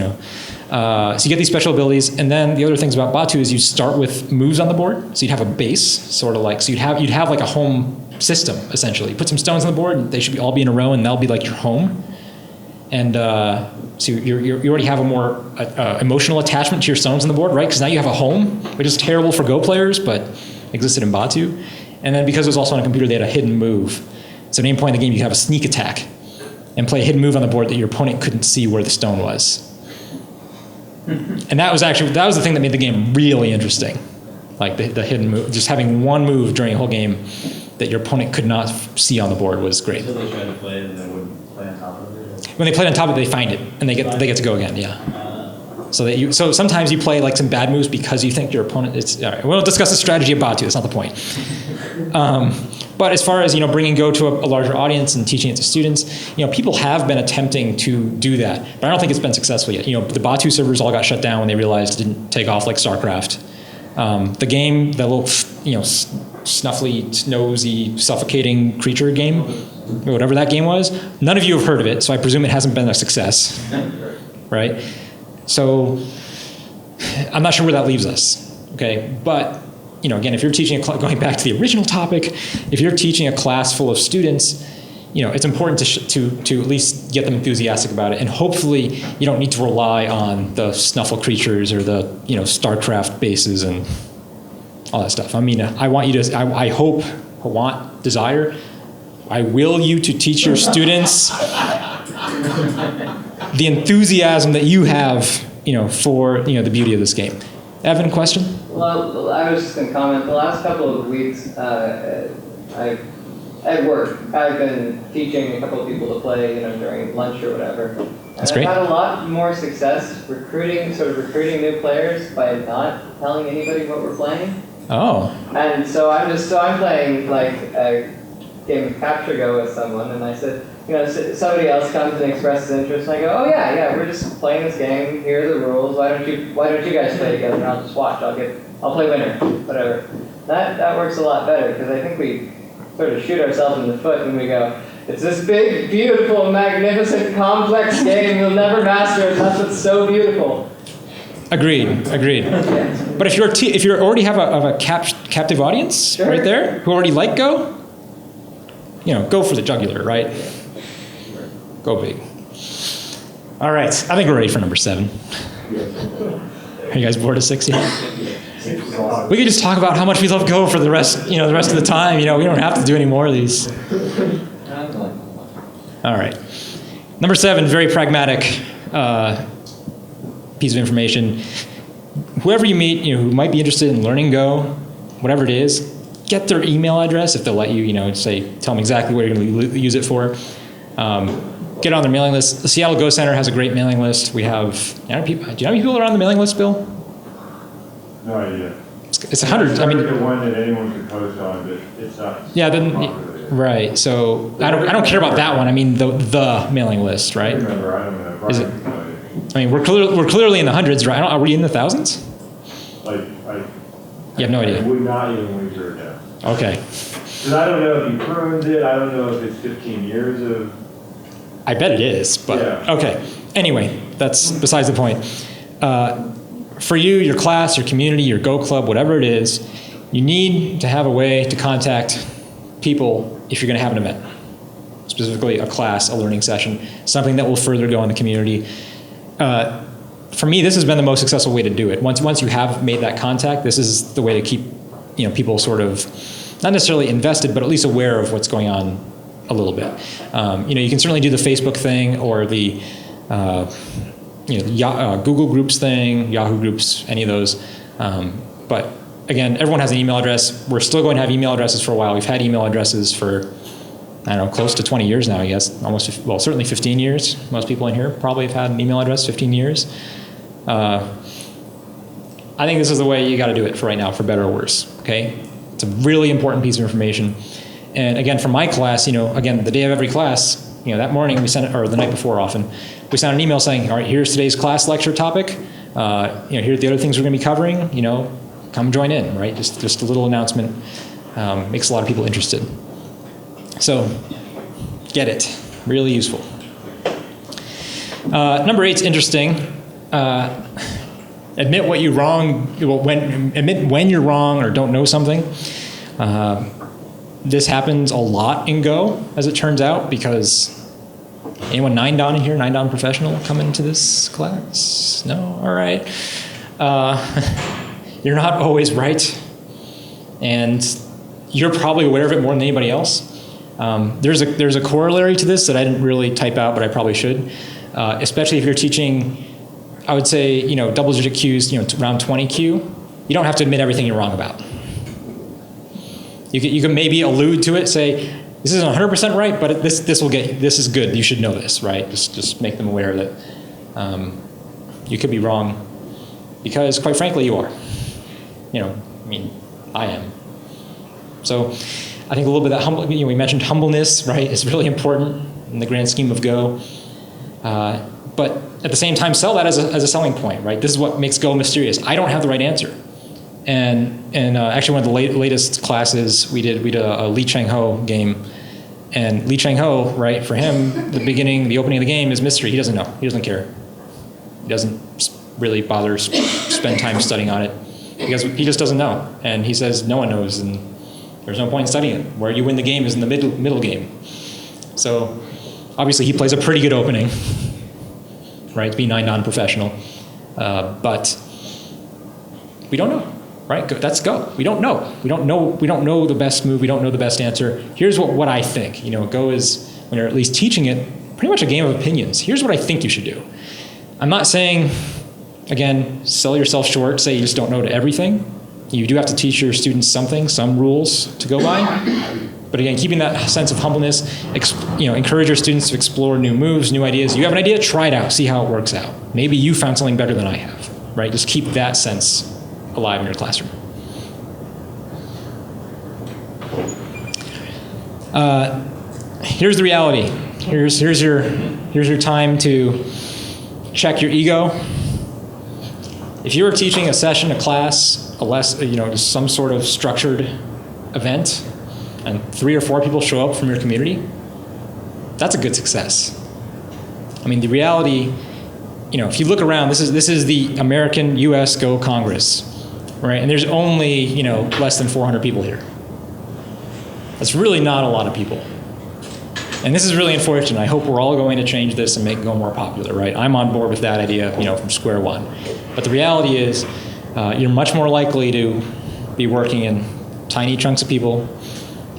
you get these special abilities, and then the other things about Batu is you start with moves on the board. So you'd have a base, sort of like, so you'd have like a home system, essentially. You put some stones on the board, and they should all be in a row, and they'll be like your home. And so you already have a more emotional attachment to your stones on the board, right? Because now you have a home, which is terrible for Go players, but existed in Batu. And then because it was also on a computer, they had a hidden move. So at any point in the game, you have a sneak attack and play a hidden move on the board that your opponent couldn't see where the stone was. And that was the thing that made the game really interesting. Like the hidden move, just having one move during a whole game that your opponent could not see on the board was great. So they tried to play it and they wouldn't play on top of it? When they played on top of it, they find it and they get to go again, yeah. So sometimes you play like some bad moves because you think your opponent. All right, we won't discuss the strategy of Batu. That's not the point. But as far as bringing Go to a larger audience and teaching it to students, people have been attempting to do that, but I don't think it's been successful yet. The Batu servers all got shut down when they realized it didn't take off like StarCraft. The game, the little snuffly, nosy, suffocating creature game, whatever that game was, none of you have heard of it, so I presume it hasn't been a success, right? So I'm not sure where that leaves us, okay? But, again, if you're teaching going back to the original topic, if you're teaching a class full of students, it's important to at least get them enthusiastic about it. And hopefully you don't need to rely on the snuffle creatures or the, StarCraft bases and all that stuff. I mean, I want you to, desire, I will you to teach your students the enthusiasm that you have, for, the beauty of this game. Evan, question? Well, I was just going to comment. The last couple of weeks, at work, I've been teaching a couple of people to play, during lunch or whatever. That's great. I've had a lot more success recruiting new players by not telling anybody what we're playing. Oh. And so I'm playing like a game of Capture Go with someone, and I said, somebody else comes and expresses interest, and I go, oh yeah, we're just playing this game. Here are the rules. Why don't you guys play together? And I'll just watch. I'll play winner, whatever. That works a lot better because I think we sort of shoot ourselves in the foot when we go, it's this big, beautiful, magnificent, complex game. You'll never master it. That's what's so beautiful. Agreed. Yes. But if you already have a captive audience right there who already like Go, go for the jugular, right? Go big. All right, I think we're ready for number 7. Are you guys bored of 6 yet? We could just talk about how much we love Go for the rest of the time. We don't have to do any more of these. All right. Number 7, very pragmatic piece of information. Whoever you meet, who might be interested in learning Go, whatever it is, get their email address if they'll let you, tell them exactly what you're going to use it for. Get on their mailing list. The Seattle Go Center has a great mailing list. We have, do you know how many people are on the mailing list, Bill? No idea. It's 100. I mean, the one that anyone could post on, but it's not. Yeah, then right. So I don't care about that one. I mean the mailing list, right? I don't know. Is it? I mean, we're clearly in the hundreds, right? Are we in the thousands? Like, You have no idea. I would not even wager it down. Okay. Because I don't know if you pruned it, I don't know if it's 15 years of. I bet it is, but Yeah. okay. Anyway, that's besides the point. For you, your class, your community, your Go Club, whatever it is, you need to have a way to contact people if you're going to have an event. Specifically a class, a learning session, something that will further go in the community. For me, this has been the most successful way to do it. Once you have made that contact, this is the way to keep people sort of not necessarily invested, but at least aware of what's going on a little bit. You can certainly do the Facebook thing or the Google Groups thing, Yahoo Groups, any of those. But again, everyone has an email address. We're still going to have email addresses for a while. We've had email addresses for, I don't know, close to 20 years now, I guess. Certainly 15 years. Most people in here probably have had an email address 15 years. I think this is the way you got to do it for right now, for better or worse, okay? It's a really important piece of information. And again, for my class, again, the day of every class, that morning we sent it, or the night before often, we sent an email saying, all right, here's today's class lecture topic. Here are the other things we're going to be covering. Come join in, right? Just a little announcement makes a lot of people interested. So, get it. Really useful. Number 8's interesting. Admit what you're wrong. Admit when you're wrong or don't know something. This happens a lot in Go, as it turns out, because anyone 9-dan in here? 9-dan professional coming into this class? No? All right. You're not always right, and you're probably aware of it more than anybody else. There's a corollary to this that I didn't really type out, but I probably should, especially if you're teaching, I would say, double-digit Qs, around 20 Q. You don't have to admit everything you're wrong about. You can maybe allude to it, say, this isn't 100% right, but this is good. You should know this, right? Just make them aware that you could be wrong, because quite frankly, you are. I am. So I think a little bit of that we mentioned humbleness, right, is really important in the grand scheme of Go. But at the same time, sell that as a selling point, right? This is what makes Go mysterious. I don't have the right answer. And actually, one of the latest classes we did a Lee Chang-ho game. And Lee Chang-ho, right, for him, the opening of the game is mystery. He doesn't know. He doesn't care. He doesn't really bother spend time studying on it, because he just doesn't know. And he says no one knows, and there's no point in studying it. Where you win the game is in the middle game. So obviously he plays a pretty good opening, right, to be 9-dan professional. But we don't know, right? That's Go. We don't know. We don't know the best move. We don't know the best answer. Here's what I think. Go is, when you're at least teaching it, pretty much a game of opinions. Here's what I think you should do. I'm not saying, again, sell yourself short, say you just don't know to everything. You do have to teach your students some rules to go by. But again, keeping that sense of humbleness, encourage your students to explore new moves, new ideas. You have an idea, try it out, see how it works out. Maybe you found something better than I have, right? Just keep that sense alive in your classroom. Here's the reality. Here's your time to check your ego. If you are teaching a session, a class, some sort of structured event, and 3 or 4 people show up from your community, that's a good success. I mean, the reality, if you look around, this is the American U.S. Go Congress, right? And there's only, less than 400 people here. That's really not a lot of people. And this is really unfortunate. I hope we're all going to change this and make it Go more popular, right? I'm on board with that idea, from square one. But the reality is, you're much more likely to be working in tiny chunks of people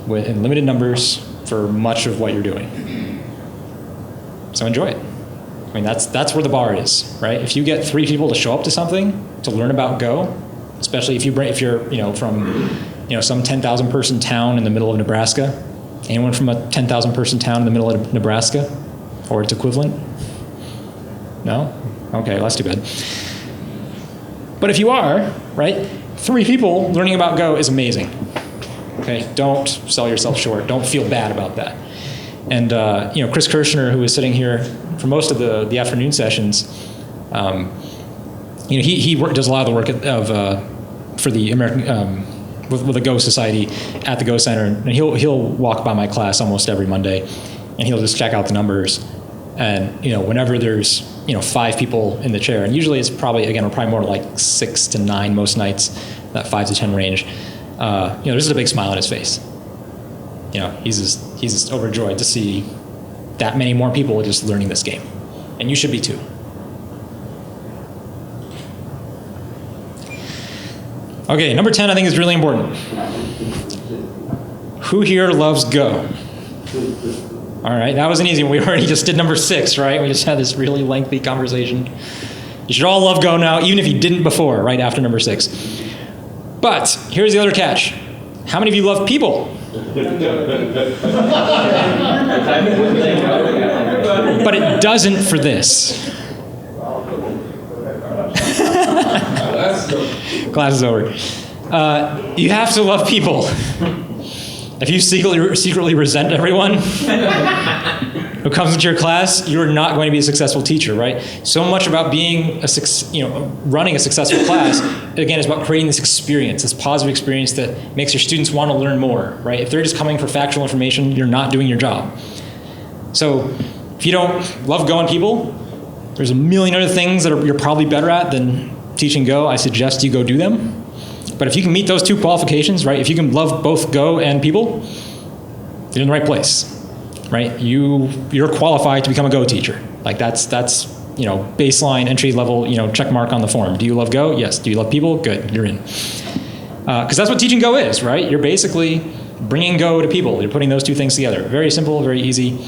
in limited numbers for much of what you're doing. So enjoy it. I mean, that's where the bar is, right? If you get 3 people to show up to something to learn about Go, especially if you're from some 10,000 person town in the middle of Nebraska. Anyone from a 10,000 person town in the middle of Nebraska, or its equivalent? No? Okay, well, that's too bad. But if you are, right, 3 people learning about Go is amazing. Okay, don't sell yourself short. Don't feel bad about that. And Chris Kirshner, who was sitting here for most of the afternoon sessions, He does a lot of the work for the American with the Go Society at the Go Center, and he'll walk by my class almost every Monday, and he'll just check out the numbers. And whenever there's 5 people in the chair, and usually it's probably more like 6 to 9 most nights, that 5 to 10 range. There's a big smile on his face. He's just overjoyed to see that many more people just learning this game, and you should be too. Okay, number 10 I think is really important. Who here loves Go? All right, that was an easy one. We already just did number 6, right? We just had this really lengthy conversation. You should all love Go now, even if you didn't before, right after number 6. But here's the other catch. How many of you love people? But it doesn't for this. Class is over. You have to love people. If you secretly resent everyone who comes into your class, you're not going to be a successful teacher, right? So much about being running a successful class, again, is about creating this experience, this positive experience that makes your students want to learn more, right? If they're just coming for factual information, you're not doing your job. So if you don't love Go and people, there's a million other things that you're probably better at than teaching Go. I suggest you go do them. But if you can meet those 2 qualifications, right? If you can love both Go and people, you're in the right place, right? You're qualified to become a Go teacher. Like that's baseline entry level, check mark on the form. Do you love Go? Yes. Do you love people? Good, you're in. Because that's what teaching Go is, right? You're basically bringing Go to people. You're putting those 2 things together. Very simple, very easy.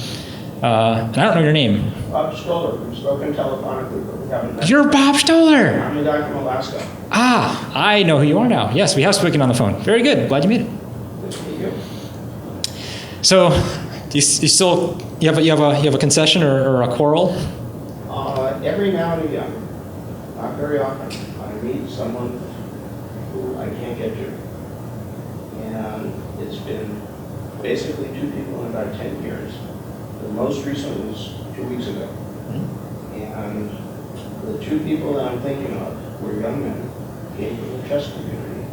And I don't know your name. Bob Stoller. We've spoken telephonically, but we haven't met. You're Bob Stoller. I'm the guy from Alaska. Ah, I know who you are now. Yes, we have spoken on the phone. Very good. Glad you made it. Good to meet you. So, do you still you have a concession or a quarrel? Every now and again, not very often, I meet someone who I can't get to, and it's been basically 2 people in about 10 years. The most recent was 2 weeks ago. And the 2 people that I'm thinking of were young men, came from the chess community.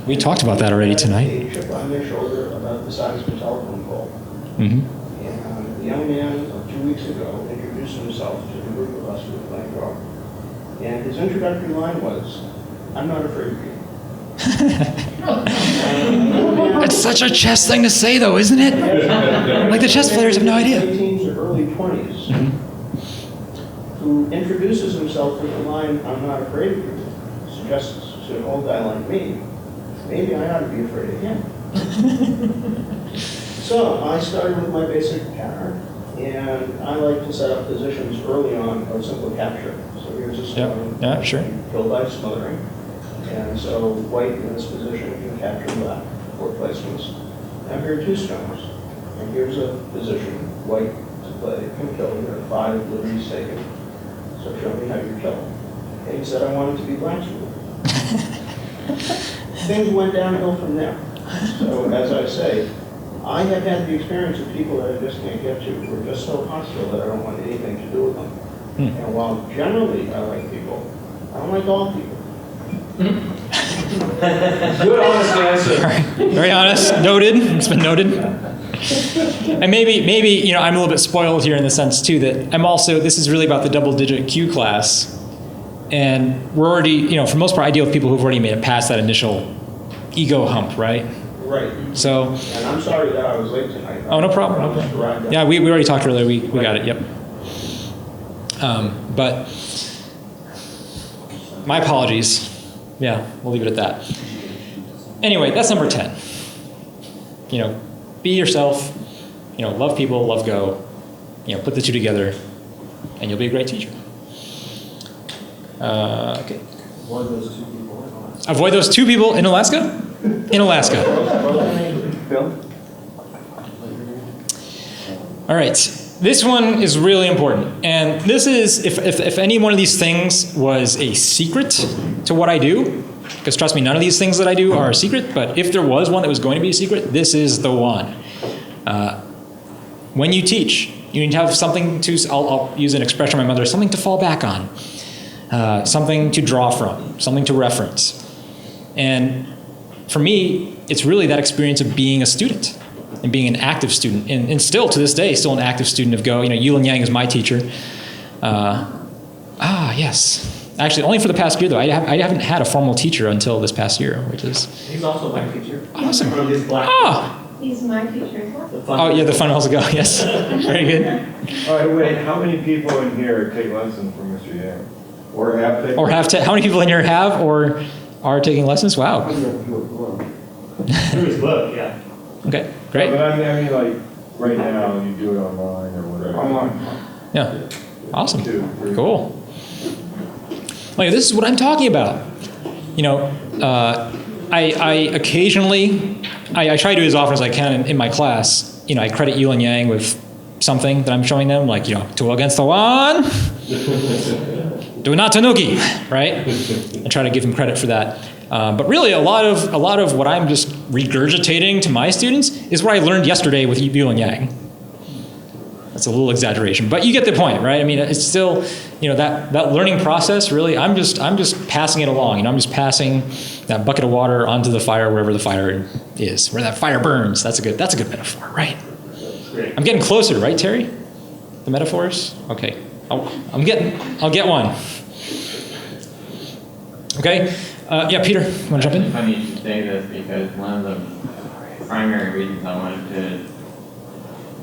We talked about that already tonight. A chip on their shoulder about the size of a telephone pole. Mm-hmm. And the young man 2 weeks ago introduced himself to the group of us who were playing Go. And his introductory line was, "I'm not afraid of you." It's such a chess thing to say, though, isn't it? Like the chess players have no idea. Late teens or early 20s, who introduces himself with the line, "I'm not afraid of you," suggests to an old guy like me, maybe I ought to be afraid of him. So I started with my basic pattern, and I like to set up positions early on of simple capture. So here's a stone. Yeah, sure. Killed by smothering. And so white in this position can capture black, 4 placements. Now here are 2 stones. And here's a position, white to play, can kill. There are 5 liberties taken. So show me how you kill. And he said I wanted to be black's rule. Things went downhill from there. So as I say, I have had the experience of people that I just can't get to who are just so hostile that I don't want anything to do with them. And while generally I like people, I don't like all people. Good, honest answer. Very honest. Noted. It's been noted. And maybe I'm a little bit spoiled here in the sense too that I'm also, this is really about the double-digit Q class, and we're already, for the most part, I deal with people who've already made it past that initial ego hump, right? Right. So. And I'm sorry that I was late tonight. Oh, no problem. No problem. Yeah, we already talked earlier. We got it. Yep. But my apologies. Yeah, we'll leave it at that. Anyway, that's number 10. Be yourself. Love people, love Go. Put the 2 together, and you'll be a great teacher. Okay. Avoid those 2 people in Alaska. Avoid those 2 people in Alaska? In Alaska. All right. This one is really important. And this is, if any one of these things was a secret to what I do, because trust me, none of these things that I do are a secret, but if there was one that was going to be a secret, this is the one. When you teach, you need to have something to, I'll use an expression of my mother, something to fall back on. something to draw from, something to reference. And for me, it's really that experience of being a student and being an active student, and still to this day, still an active student of Go. You know, Yulin Yang is my teacher. Yes. Actually, only for the past year, though. I haven't had a formal teacher until this past year, which is... He's also my teacher. Awesome. From his black. He's my teacher as well. Oh, yeah, the fun also Go, yes. Very good. All right, wait, how many people in here take lessons from Mr. Yang? Or have taken? How many people in here have or are taking lessons? Wow. Through his book, yeah. Okay, great. But I mean, like, right now, you do it online or whatever. Online. Yeah. Awesome. 2, 3. Cool. Like, this is what I'm talking about. You know, I occasionally, I try to do as often as I can in my class. You know, I credit Yulin Yang with something that I'm showing them, like, you know, 2 against the 1, do not tanuki, right? I try to give him credit for that. But really, a lot of what I'm just regurgitating to my students is what I learned yesterday with Yulin Yang. That's a little exaggeration, but you get the point, right? I mean, it's still, you know, that learning process. Really, I'm just passing it along. You know, I'm just passing that bucket of water onto the fire wherever the fire is, where that fire burns. That's a good metaphor, right? Great. I'm getting closer, right, Terry? The metaphors? Okay, I'll get one. Okay, yeah, Peter, you want to jump in? It's funny you should say this because one of the primary reasons I wanted to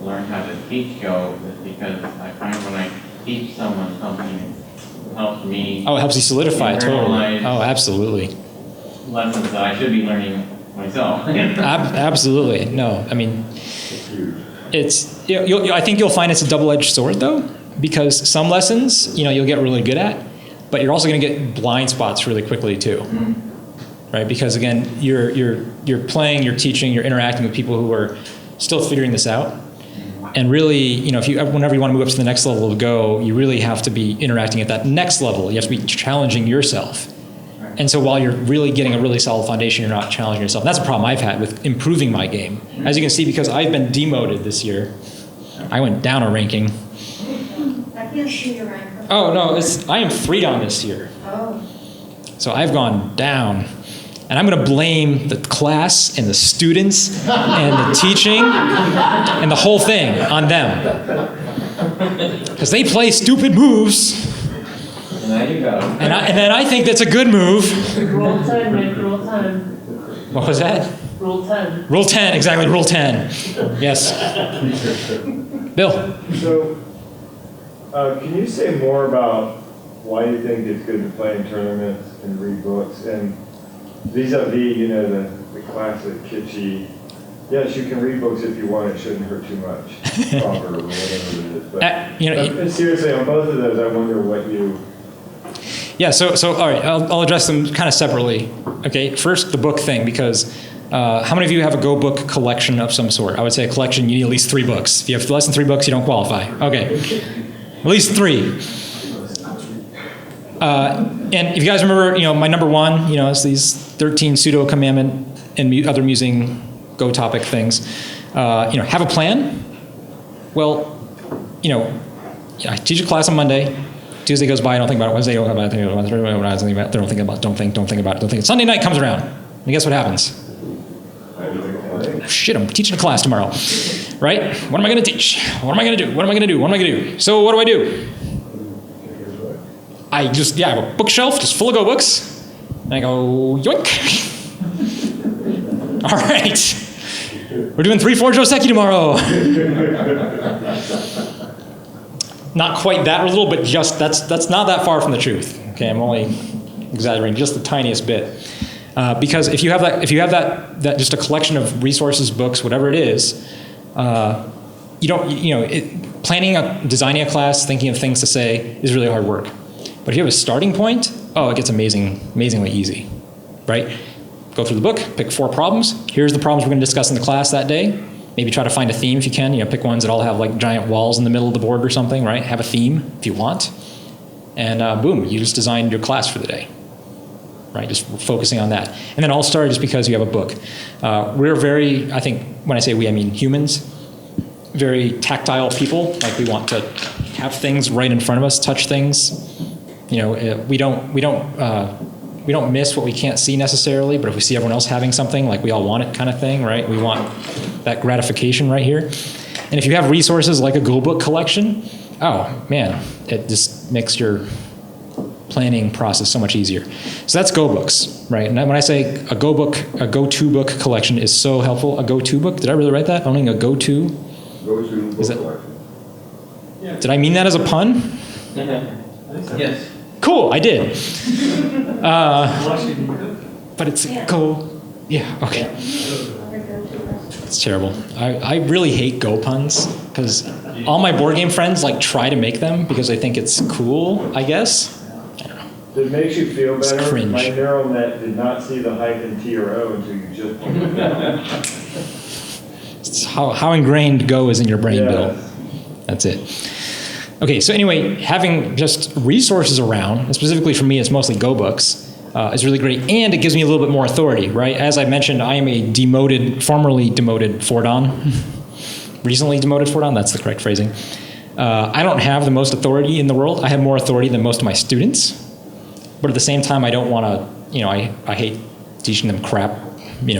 learn how to teach Go is because I find when I teach someone something, it helps me. Oh, it helps you solidify it, totally. internalize Oh, absolutely. lessons that I should be learning myself. Absolutely. No, I mean, it's, I think you'll find it's a double-edged sword, though, because some lessons, you know, you'll get really good at, but you're also going to get blind spots really quickly, too. Right? Because, again, you're playing, you're teaching, you're interacting with people who are still figuring this out. And really, you know, whenever you want to move up to the next level of Go, you really have to be interacting at that next level. You have to be challenging yourself. And so while you're really getting a really solid foundation, you're not challenging yourself. And that's a problem I've had with improving my game. As you can see, because I've been demoted this year, I went down a ranking. I can't see your rank. Oh, no, I am 3 down this year. Oh. So I've gone down. And I'm going to blame the class and the students and the teaching and the whole thing on them. Because they play stupid moves. And there you go. And then I think that's a good move. Rule 10, Nick, rule 10. What was that? Rule 10. Rule 10, exactly, rule 10. Yes. Bill. So, can you say more about why you think it's good to play in tournaments and read books? And vis-a-vis, you know, the classic kitschy, yes, you can read books if you want, it shouldn't hurt too much, proverb or whatever it is. But You know, seriously, on both of those, I wonder what you... Yeah, so all right, I'll address them kind of separately. Okay, first the book thing, because how many of you have a Go book collection of some sort? I would say a collection, you need at least 3 books. If you have less than 3 books, you don't qualify. Okay, at least 3. And if you guys remember, you know, my number 1, you know, is these 13 pseudo commandment and other musing Go topic things. You know, have a plan. Well, you know, I teach a class on Monday. Tuesday goes by, I don't think about it. Wednesday, I don't think about it. Don't think about it. Don't think about it. Sunday night comes around, and guess what happens? Oh, shit, I'm teaching a class tomorrow, right? What am I going to teach? What am I going to do? What am I going to do? What am I going to do? So what do? I have a bookshelf just full of Go books, and I go, yoink. All right, we're doing 3-4 Joseki tomorrow. Not quite that little, but just that's not that far from the truth. Okay, I'm only exaggerating just the tiniest bit, because if you have that just a collection of resources, books, whatever it is, designing a class, thinking of things to say is really hard work. But if you have a starting point, it gets amazingly easy, right? Go through the book, pick 4 problems. Here's the problems we're going to discuss in the class that day. Maybe try to find a theme if you can. You know, pick ones that all have like giant walls in the middle of the board or something, right? Have a theme if you want. And boom, you just designed your class for the day, right? Just focusing on that. And then all started just because you have a book. We're very, I think, when I say we, I mean humans, very tactile people. Like we want to have things right in front of us, touch things, we don't miss what we can't see necessarily, but if we see everyone else having something, like we all want it kind of thing, right? We want that gratification right here. And if you have resources like a Go book collection, oh man, it just makes your planning process so much easier. So that's Go books, right? And when I say a Go book, a go-to book collection is so helpful. A go-to book, did I really write that? Owning a go-to? Go-to book collection. Did I mean that as a pun? Yes. Cool, I did. But it's go, yeah, okay. It's terrible. I really hate Go puns because all my board game friends like try to make them because they think it's cool, I guess. If it makes you feel It's better, cringe. my neural net did not see the hyphen T or O until you just pointed it out. It's how ingrained Go is in your brain, Bill. That's it. Okay, so anyway, having just resources around, and specifically for me, it's mostly Go books, is really great, and it gives me a little bit more authority, right? As I mentioned, I am a formerly demoted Fordon, recently demoted Fordon, that's the correct phrasing. I don't have the most authority in the world. I have more authority than most of my students, but at the same time, I don't want to, I hate teaching them crap,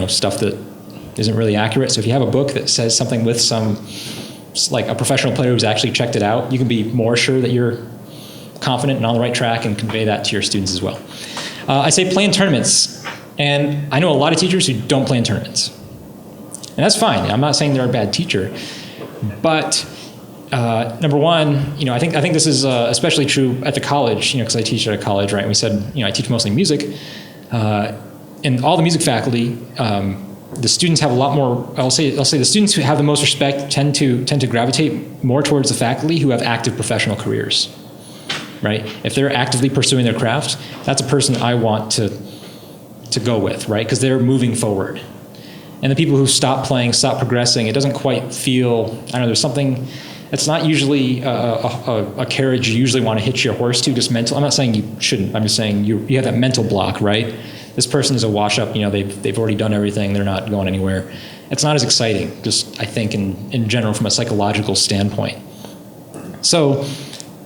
stuff that isn't really accurate. So if you have a book that says something with some, like a professional player who's actually checked it out, you can be more sure that you're confident and on the right track and convey that to your students as well. I say play in tournaments, and I know a lot of teachers who don't play in tournaments. And that's fine. I'm not saying they're a bad teacher, but number one, I think this is especially true at the college, because I teach at a college, right? And we said, I teach mostly music, and all the music faculty, the students have a lot more. I'll say the students who have the most respect tend to gravitate more towards the faculty who have active professional careers, right? If they're actively pursuing their craft, that's a person I want to go with, right? Because they're moving forward. And the people who stop playing, stop progressing, it doesn't quite feel. I don't know. There's something. It's not usually a carriage you usually want to hitch your horse to. Just mental. I'm not saying you shouldn't. I'm just saying you have that mental block, right? This person is a wash-up, they've already done everything, they're not going anywhere. It's not as exciting, just I think in general from a psychological standpoint. So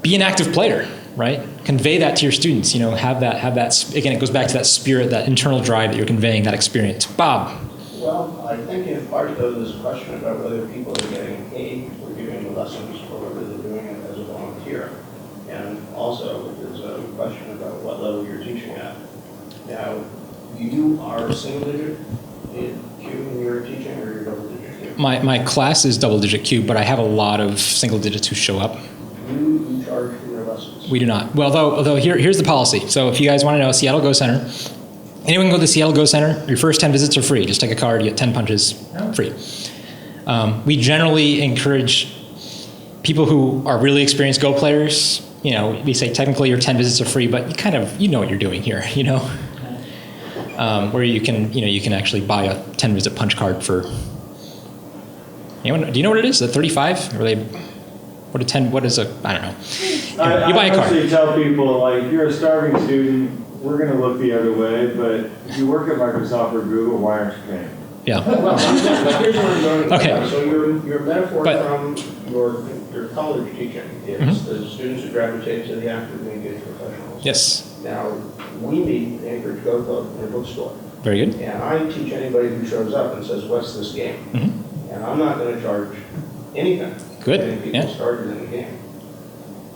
be an active player, right? Convey that to your students, have that, again, it goes back to that spirit, that internal drive that you're conveying, that experience. Bob? Well, I think in part though, there's a question about whether people are getting paid for giving the lessons or whether they're doing it as a volunteer. And also, there's a question about what level you're teaching at. Now, you are single digit in Q when you're teaching, or you're double digit Q? My class is double digit Q, but I have a lot of single digits who show up. You charge for your lessons? We do not. Well, although here's the policy. So if you guys want to know, Seattle Go Center, anyone can go to the Seattle Go Center. Your first 10 visits are free. Just take a card, you get 10 punches, free. We generally encourage people who are really experienced Go players. We say technically your 10 visits are free, but you know what you're doing here, where you can actually buy a 10 visit punch card for. Do you know what it is? Is it 35? Or what is a, I don't know. You buy a card. I actually tell people, if you're a starving student, we're going to look the other way, but if you work at Microsoft or Google, why aren't you paying? Yeah. Well, here's where I'm going. Okay. So your metaphor from your college teaching is the students who gravitate to the actively engaged professionals. Yes. Now, we meet the Anchorage Go Club in a bookstore. Very good. And I teach anybody who shows up and says, what's this game? Mm-hmm. And I'm not going to charge anything. Good. Getting people started in the game.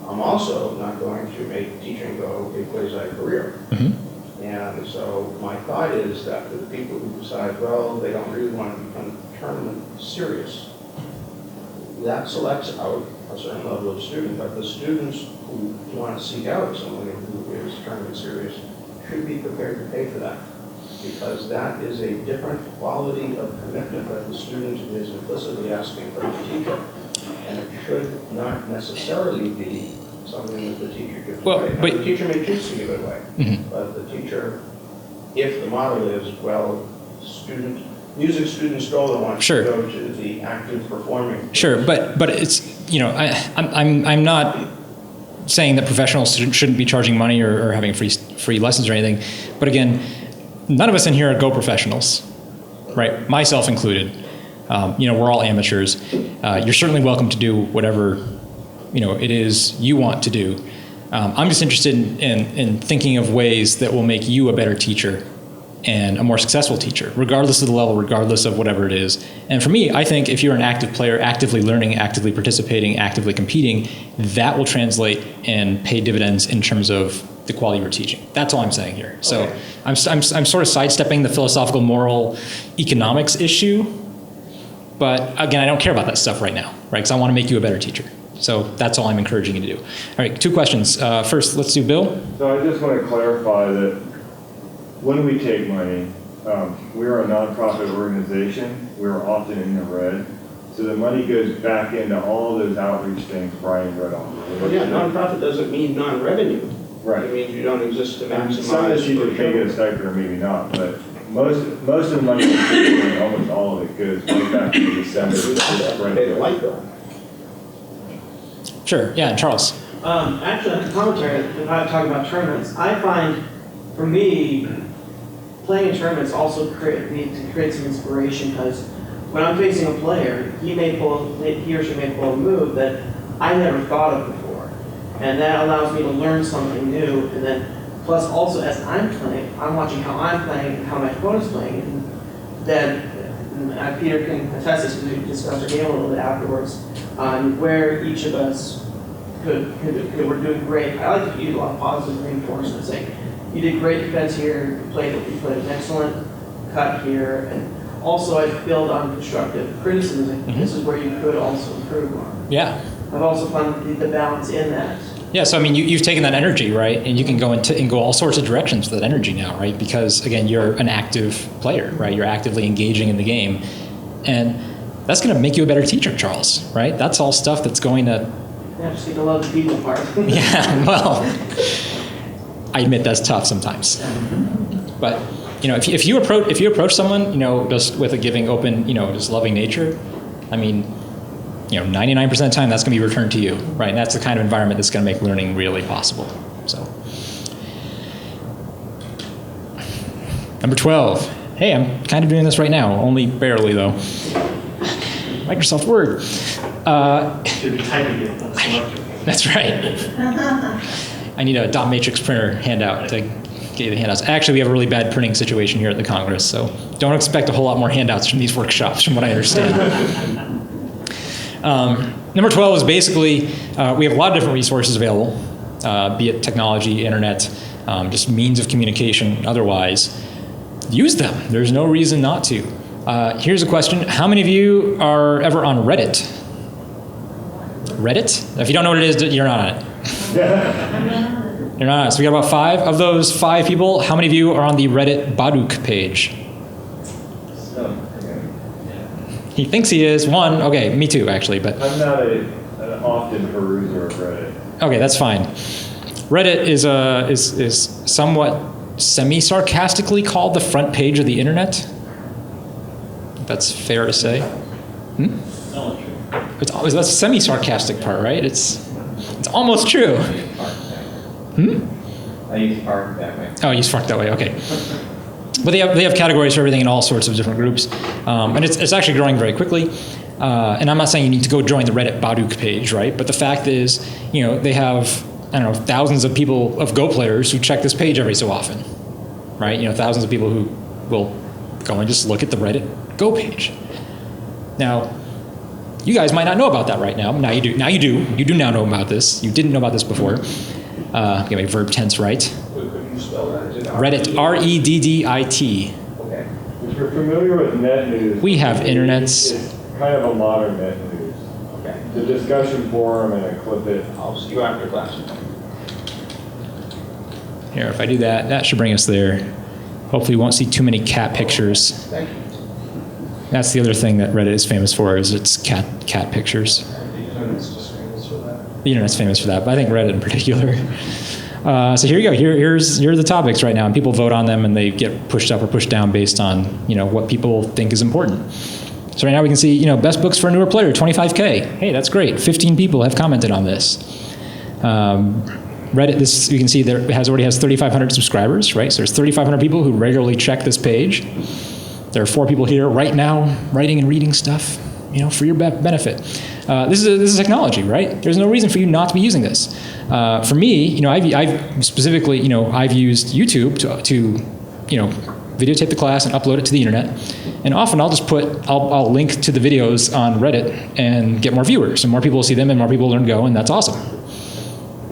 I'm also not going to make teaching go a quasi-career. Mm-hmm. And so my thought is that for the people who decide, well, they don't really want to become tournament serious, that selects out a certain level of student, but the students who want to seek out someone who is tournament serious should be prepared to pay for that, because that is a different quality of commitment that the student is implicitly asking from the teacher, and it should not necessarily be something that the teacher gives away. Now, the teacher may choose to give it away, but the teacher, if the model is, well, music student stroller wants to go to the active performing. Sure, but it's, I'm not saying that professionals shouldn't be charging money or having free lessons or anything, but again, none of us in here are Go professionals, right? Myself included. We're all amateurs. You're certainly welcome to do whatever it is you want to do. I'm just interested in thinking of ways that will make you a better teacher and a more successful teacher, regardless of the level, regardless of whatever it is. And for me, I think if you're an active player, actively learning, actively participating, actively competing, that will translate and pay dividends in terms of the quality of your teaching. That's all I'm saying here. So Okay. I'm sort of sidestepping the philosophical, moral, economics issue. But again, I don't care about that stuff right now, right? Because I want to make you a better teacher. So that's all I'm encouraging you to do. All right, 2 questions. First, let's do Bill. So I just want to clarify that when we take money, we're a nonprofit organization. We're often in the red. So the money goes back into all those outreach things Brian read off. Well, yeah, nonprofit doesn't mean non-revenue. Right. It means you don't exist to And some of the maximize. teachers may get a stipend or maybe not, but most of the money, almost all of it goes right back to the December. Pay the light bill. Sure, yeah, Charles. Actually, on the commentary, if I talk about tournaments, I find, for me, playing in tournaments also needs to create some inspiration, because when I'm facing a player, he or she may pull a move that I never thought of before, and that allows me to learn something new. And then, plus, also as I'm playing, I'm watching how I'm playing and how my opponent's playing, and then Peter can attest this because we discussed our game a little bit afterwards, where each of us we're doing great. I like to use a lot of positive reinforcement, saying you did great defense here, you played an excellent cut here, and also I build on constructive criticism. This is where you could also improve on. Yeah. I've also found the balance in that. Yeah, so I mean, you've taken that energy, right? And you can go all sorts of directions with that energy now, right? Because again, you're an active player, right? You're actively engaging in the game. And that's going to make you a better teacher, Charles, right? That's all stuff that's going to... Yeah, just get to love the people part. Yeah, well, I admit that's tough sometimes. But, if you approach someone, just with a giving, open, just loving nature, I mean, 99% of the time that's going to be returned to you, right? And that's the kind of environment that's going to make learning really possible. So, number 12. Hey, I'm kind of doing this right now, only barely though. Microsoft Word. Should be typing it. That's right. I need a dot matrix printer handout to get you the handouts. Actually, we have a really bad printing situation here at the Congress, so don't expect a whole lot more handouts from these workshops, from what I understand. Number 12 is basically, we have a lot of different resources available, be it technology, internet, just means of communication, otherwise. Use them. There's no reason not to. Here's a question. How many of you are ever on Reddit? Reddit? If you don't know what it is, you're not on it. You're not on it. So we got about 5. Of those 5 people, how many of you are on the Reddit Baduk page? He thinks he is. 1. Okay, me too, actually. But I'm not an often peruser of Reddit. Okay, that's fine. Reddit is somewhat semi-sarcastically called the front page of the internet. That's fair to say. It's always that's the semi-sarcastic part, right? It's almost true. I use Spark that way. Oh, you use Spark that way. Okay. But they have categories for everything in all sorts of different groups, and it's actually growing very quickly. And I'm not saying you need to go join the Reddit Baduk page, right? But the fact is, they have thousands of people, of Go players, who check this page every so often, right? Thousands of people who will go and just look at the Reddit Go page. Now, you guys might not know about that right now. Now you do. Now you do. You do now know about this. You didn't know about this before. Get my verb tense right. Could you spell that? Is it Reddit, R-E-D-D-I-T. Okay. If you're familiar with NetNews, We have internets. It's kind of a modern NetNews. Okay. The discussion forum and a clip it. I'll see you after class. Here, if I do that, that should bring us there. Hopefully you won't see too many cat pictures. Thank you. That's the other thing that Reddit is famous for, is its cat pictures. The internet's famous for that, but I think Reddit in particular. So here you go. Here are the topics right now, and people vote on them, and they get pushed up or pushed down based on what people think is important. So right now we can see best books for a newer player, 25K. Hey, that's great. 15 people have commented on this. Reddit, this you can see there already has 3,500 subscribers, right? So there's 3,500 people who regularly check this page. There are 4 people here right now writing and reading stuff, for your benefit. This is technology, right? There's no reason for you not to be using this. For me, I've specifically, I've used YouTube to videotape the class and upload it to the internet. And often I'll link to the videos on Reddit and get more viewers, and more people will see them, and more people will learn Go, and that's awesome.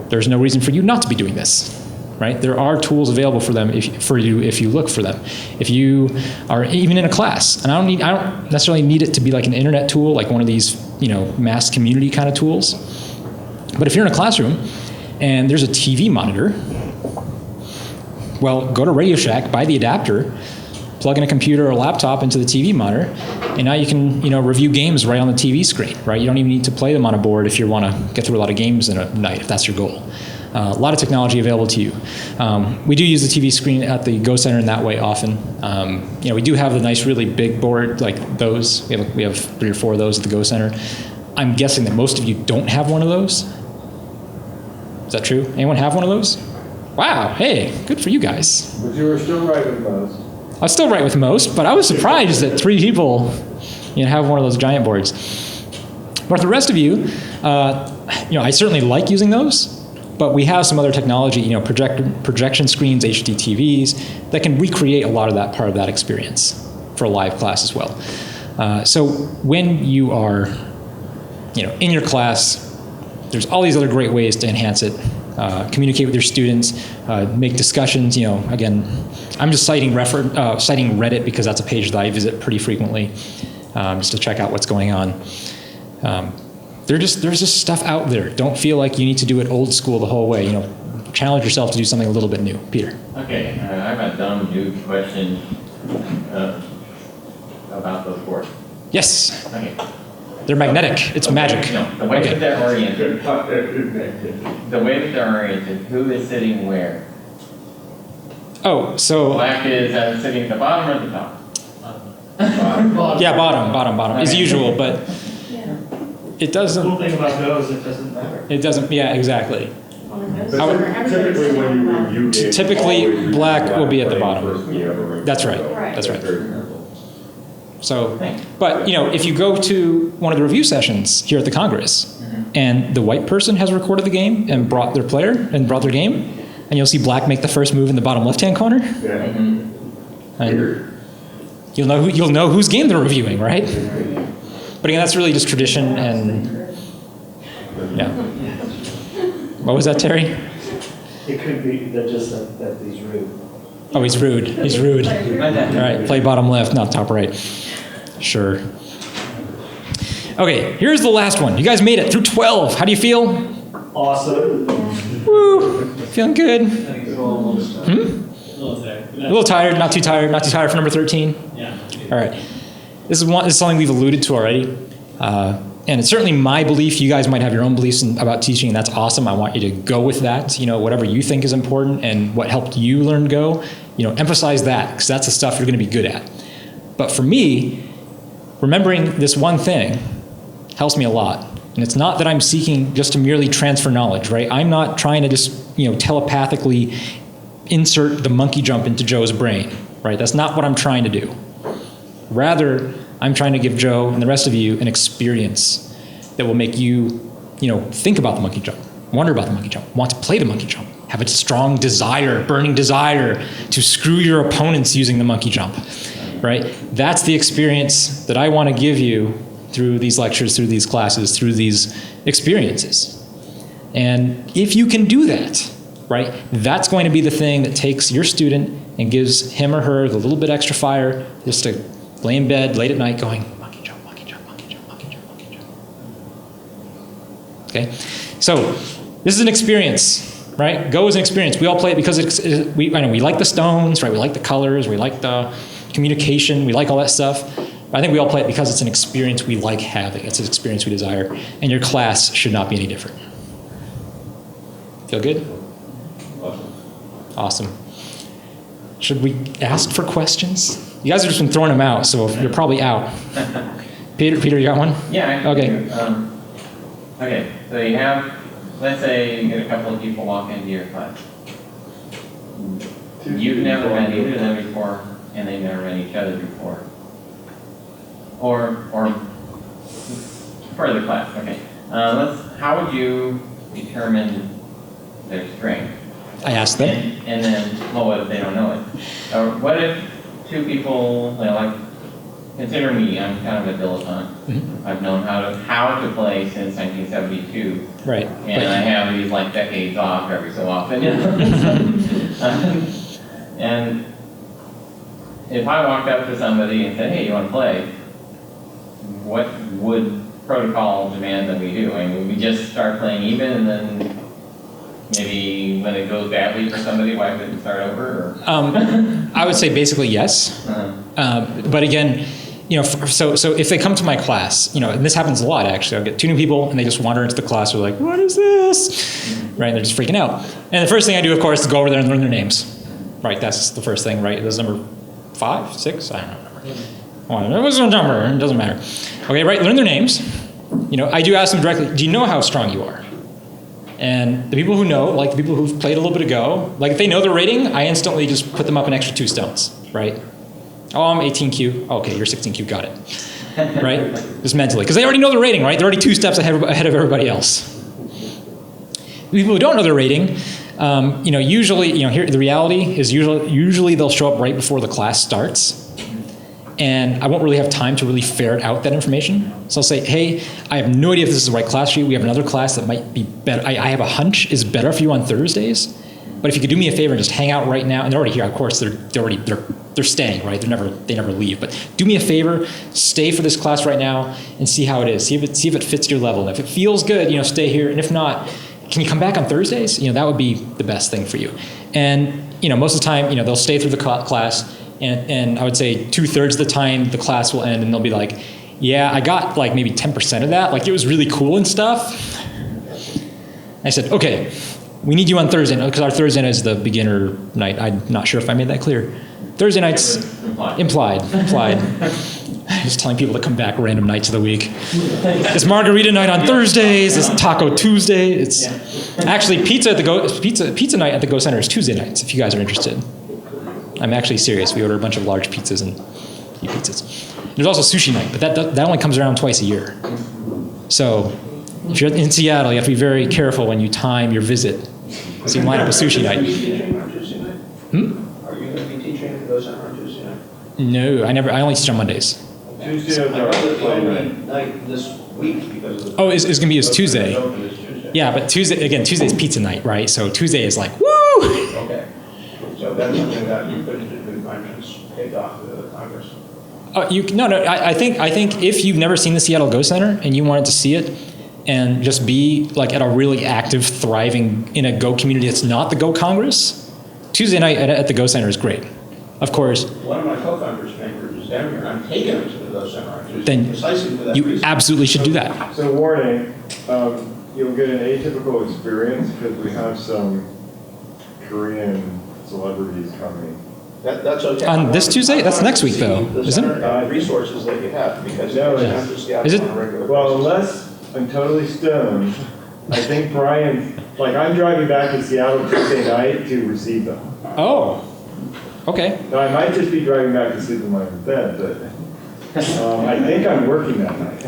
There's no reason for you not to be doing this, right? There are tools available for them if you look for them. If you are even in a class, and I don't necessarily need it to be like an internet tool, like one of these, mass community kind of tools. But if you're in a classroom and there's a TV monitor, well, go to Radio Shack, buy the adapter, plug in a computer or a laptop into the TV monitor, and now you can, review games right on the TV screen, right? You don't even need to play them on a board if you want to get through a lot of games in a night, if that's your goal. A lot of technology available to you. We do use the TV screen at the Go Center in that way often. We do have the nice, really big board like those. We have 3 or 4 of those at the Go Center. I'm guessing that most of you don't have one of those. Is that true? Anyone have one of those? Wow, hey, good for you guys. But you were still right with most. I was still right with most, but I was surprised that 3 people have one of those giant boards. But the rest of you, I certainly like using those, but we have some other technology, projection screens, HD TVs, that can recreate a lot of that part of that experience for a live class as well. So when you are, in your class, there's all these other great ways to enhance it. Communicate with your students, make discussions. Again, I'm just citing Reddit because that's a page that I visit pretty frequently, just to check out what's going on. There's just stuff out there. Don't feel like you need to do it old school the whole way. Challenge yourself to do something a little bit new. Peter. Okay, I have a dumb noob question about those boards. Yes. Okay. They're magnetic. It's magic. No, the way that they're oriented. The way that they're oriented, who is sitting where? Oh, so Black is sitting at the bottom or the top? Yeah, bottom, as usual, but it doesn't. The cool thing about those, it doesn't matter. It doesn't. Yeah, exactly. Typically when you review games, Typically, always black will be at the playing bottom. person you ever That's right. Right. That's right. Very careful. So, but if you go to one of the review sessions here at the Congress, and the white person has recorded the game and brought their player and brought their game, and you'll see black make the first move in the bottom left-hand corner, and you'll know whose game they're reviewing, right? But again, that's really just tradition, and yeah. What was that, Terry? It could be that he's rude. Oh, he's rude. He's rude. All right, play bottom left, not top right. Sure. Okay, here's the last one. You guys made it through 12. How do you feel? Awesome. Woo! Feeling good? A little tired, not too tired. Not too tired for number 13? Yeah. All right. This is something we've alluded to already. And it's certainly my belief. You guys might have your own beliefs about teaching, and that's awesome. I want you to go with that. Whatever you think is important and what helped you learn Go, emphasize that, because that's the stuff you're going to be good at. But for me, remembering this one thing helps me a lot. And it's not that I'm seeking just to merely transfer knowledge, right? I'm not trying to just, telepathically insert the monkey jump into Joe's brain, right? That's not what I'm trying to do. Rather, I'm trying to give Joe and the rest of you an experience that will make you, think about the monkey jump, wonder about the monkey jump, want to play the monkey jump, have a strong desire, burning desire to screw your opponents using the monkey jump, right? That's the experience that I want to give you through these lectures, through these classes, through these experiences. And if you can do that, right, that's going to be the thing that takes your student and gives him or her the little bit extra fire just to lay in bed late at night going, monkey jump, monkey jump, monkey jump, monkey jump, monkey jump. Okay? So, this is an experience, right? Go is an experience. We all play it because we like the stones, right? We like the colors, we like the communication, we like all that stuff. But I think we all play it because it's an experience we like having. It's an experience we desire. And your class should not be any different. Feel good? Awesome. Should we ask for questions? You guys have just been throwing them out, so you're probably out. Peter, you got one? Yeah. Okay. Okay, so you have, let's say you get a couple of people walk into your class. You've never met either of them before, and they've never met each other before. Or For the class, okay. How would you determine their strength? I asked them. And then, well, what if they don't know it? Or what if two people, like, consider me, I'm kind of a dilettante. Mm-hmm. I've known how to play since 1972. Right. And I have these like decades off every so often. And if I walked up to somebody and said, hey, you want to play? What would protocol demand that we do? I mean, would we just start playing even and then maybe when it goes badly for somebody, wipe it and start over? Or? I would say basically yes. But again, so if they come to my class, and this happens a lot actually, I'll get two new people and they just wander into the class. They're like, what is this? Right, and they're just freaking out. And the first thing I do, of course, is go over there and learn their names. Right, that's the first thing, right? That's number 5, 6, I don't know. What's the number? It doesn't matter. Okay, right, learn their names. I do ask them directly, do you know how strong you are? And the people who know, like the people who've played a little bit ago, like if they know their rating, I instantly just put them up an extra 2 stones, right? Oh, I'm 18Q. Okay, you're 16Q, got it. Right? Just mentally. Because they already know their rating, right? They're already 2 steps ahead of everybody else. People who don't know their rating, usually, here the reality is usually they'll show up right before the class starts. And I won't really have time to really ferret out that information. So I'll say, hey, I have no idea if this is the right class for you. We have another class that might be better. I have a hunch is better for you on Thursdays. But if you could do me a favor and just hang out right now, and they're already here, of course, they're staying, right? They never leave. But do me a favor, stay for this class right now and see how it is. See if it fits your level. And if it feels good, stay here. And if not, can you come back on Thursdays? That would be the best thing for you. And most of the time, they'll stay through the class. And I would say 2/3 of the time the class will end and they'll be like, yeah, I got like maybe 10% of that. Like it was really cool and stuff. I said, okay, we need you on Thursday because our Thursday night is the beginner night. I'm not sure if I made that clear. Thursday night's implied. Just telling people to come back random nights of the week. It's margarita night on Thursdays. It's Taco Tuesday. It's actually pizza night at the Go Center is Tuesday nights. If you guys are interested. I'm actually serious. We order a bunch of large pizzas and eat pizzas. There's also sushi night, but that only comes around twice a year. So if you're in Seattle, you have to be very careful when you time your visit. So you can line up a sushi night. Are you going to be teaching at the Go Center on Tuesday night? No, I only teach on Mondays. Tuesday I'd rather the only night this week because of the... Oh, it's going to be Tuesday. Yeah, but Tuesday's pizza night, right? So Tuesday is like, woo! Okay. So that's something that you couldn't just take off the Congress. I think if you've never seen the Seattle Go Center and you wanted to see it and just be like at a really active, thriving in a Go community that's not the Go Congress, Tuesday night at the Go Center is great. Of course. One of my co-founders is down here. I'm taking him to the Go Center on Tuesday Then precisely for that you reason. absolutely should do that. So warning, you'll get an atypical experience because we have some Korean celebrities coming. That's okay. On this Tuesday? That's next week, though, isn't it? The resources that you have because No, it's it's- not just the is it? on a regular Well, basis. unless I'm totally stoned, I think Brian, I'm driving back to Seattle Tuesday night to receive them. Oh, okay. Now, I might just be driving back to sleep in my own bed, but I think I'm working that night.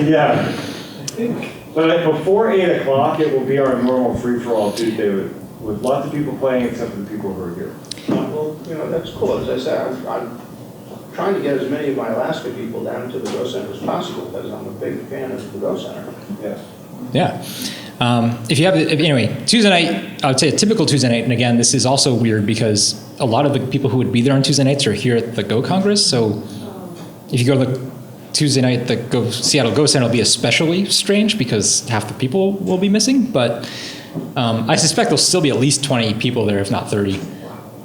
Yeah. But before 8 o'clock, it will be our normal free-for-all Tuesday with lots of people playing except for the people who are here. Well, that's cool. As I said, I'm trying to get as many of my Alaska people down to the Go Center as possible because I'm a big fan of the Go Center. Yeah. Yeah. Anyway, Tuesday night, I would say a typical Tuesday night, and again, this is also weird because a lot of the people who would be there on Tuesday nights are here at the Go Congress, so if you go to the Tuesday night, the Seattle Go Center will be especially strange because half the people will be missing, but I suspect there'll still be at least 20 people there, if not 30.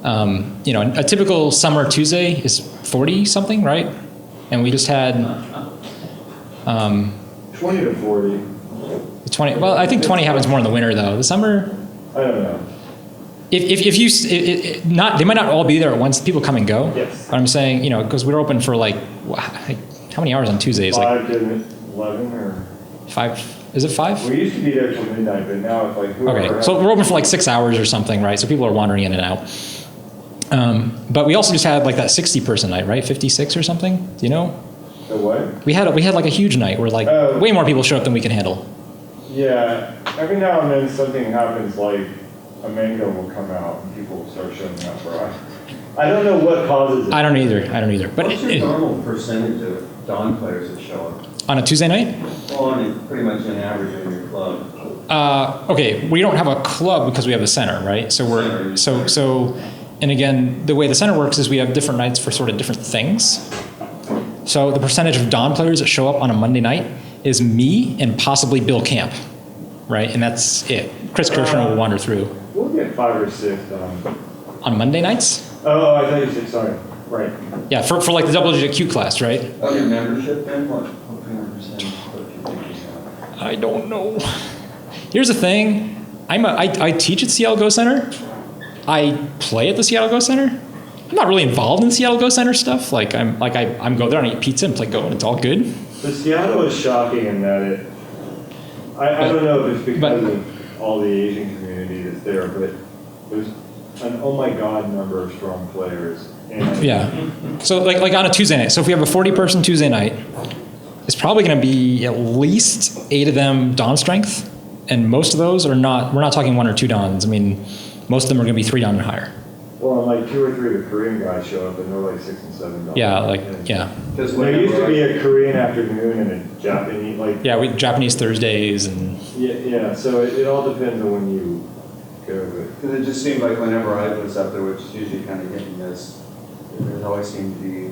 A typical summer Tuesday is 40 something, right? And we just had 20 to 40. 20. Well, I think 20 happens more in the winter though. The summer, I don't know. if you they might not all be there at once. People come and go. Yes. But I'm saying, because we're open for how many hours on Tuesdays? 5 to 11 or 5. Is it 5? we used to be there till midnight, but now it's whoever. Okay, so we're open for 6 hours or something, right? So people are wandering in and out. But we also just had that 60-person night, right? 56 or something. Do you know? The what? We had like a huge night where like way more people show up than we can handle. Yeah, every now and then something happens, like a mango will come out and people will start showing up, right? I don't know what causes it. I don't either. But What's your normal percentage of Dawn players that show up? on a Tuesday night? Well, I mean, pretty much an average in your club. Okay, we don't have a club because we have a center, right? So and again, the way the center works is we have different nights for sort of different things. So the percentage of Dawn players that show up on a Monday night is me and possibly Bill Camp, right? And that's it. Chris Kirshner will wander through. We'll get 5 or 6 on Monday nights. Oh, I thought you said sorry. Right. Yeah, for like the double-digit Q class, right? Oh, your membership then? What kind of percentage do you think you have? I don't know. Here's the thing. I teach at Seattle Go Center. I play at the Seattle Go Center. I'm not really involved in Seattle Go Center stuff. I'm go there and eat pizza and play Go and it's all good. The Seattle is shocking in that I don't know if it's because of all the Asian community that's there, but there's an oh my god number of strong players. And yeah. So like on a Tuesday night. So if we have a 40-person Tuesday night, it's probably going to be at least 8 of them Dawn strength, and most of those are not. We're not talking 1 or 2 Dons. I mean, most of them are going to be 3 Don and higher. Well, like 2 or 3 of the Korean guys show up, and they're like 6 and 7 Dons. Yeah, yeah. There used to be a Korean afternoon and a Japanese we Japanese Thursdays and. Yeah. So it all depends on when you go. Because it just seemed like whenever I was up there, which is usually kind of hitting this, there always seemed to be a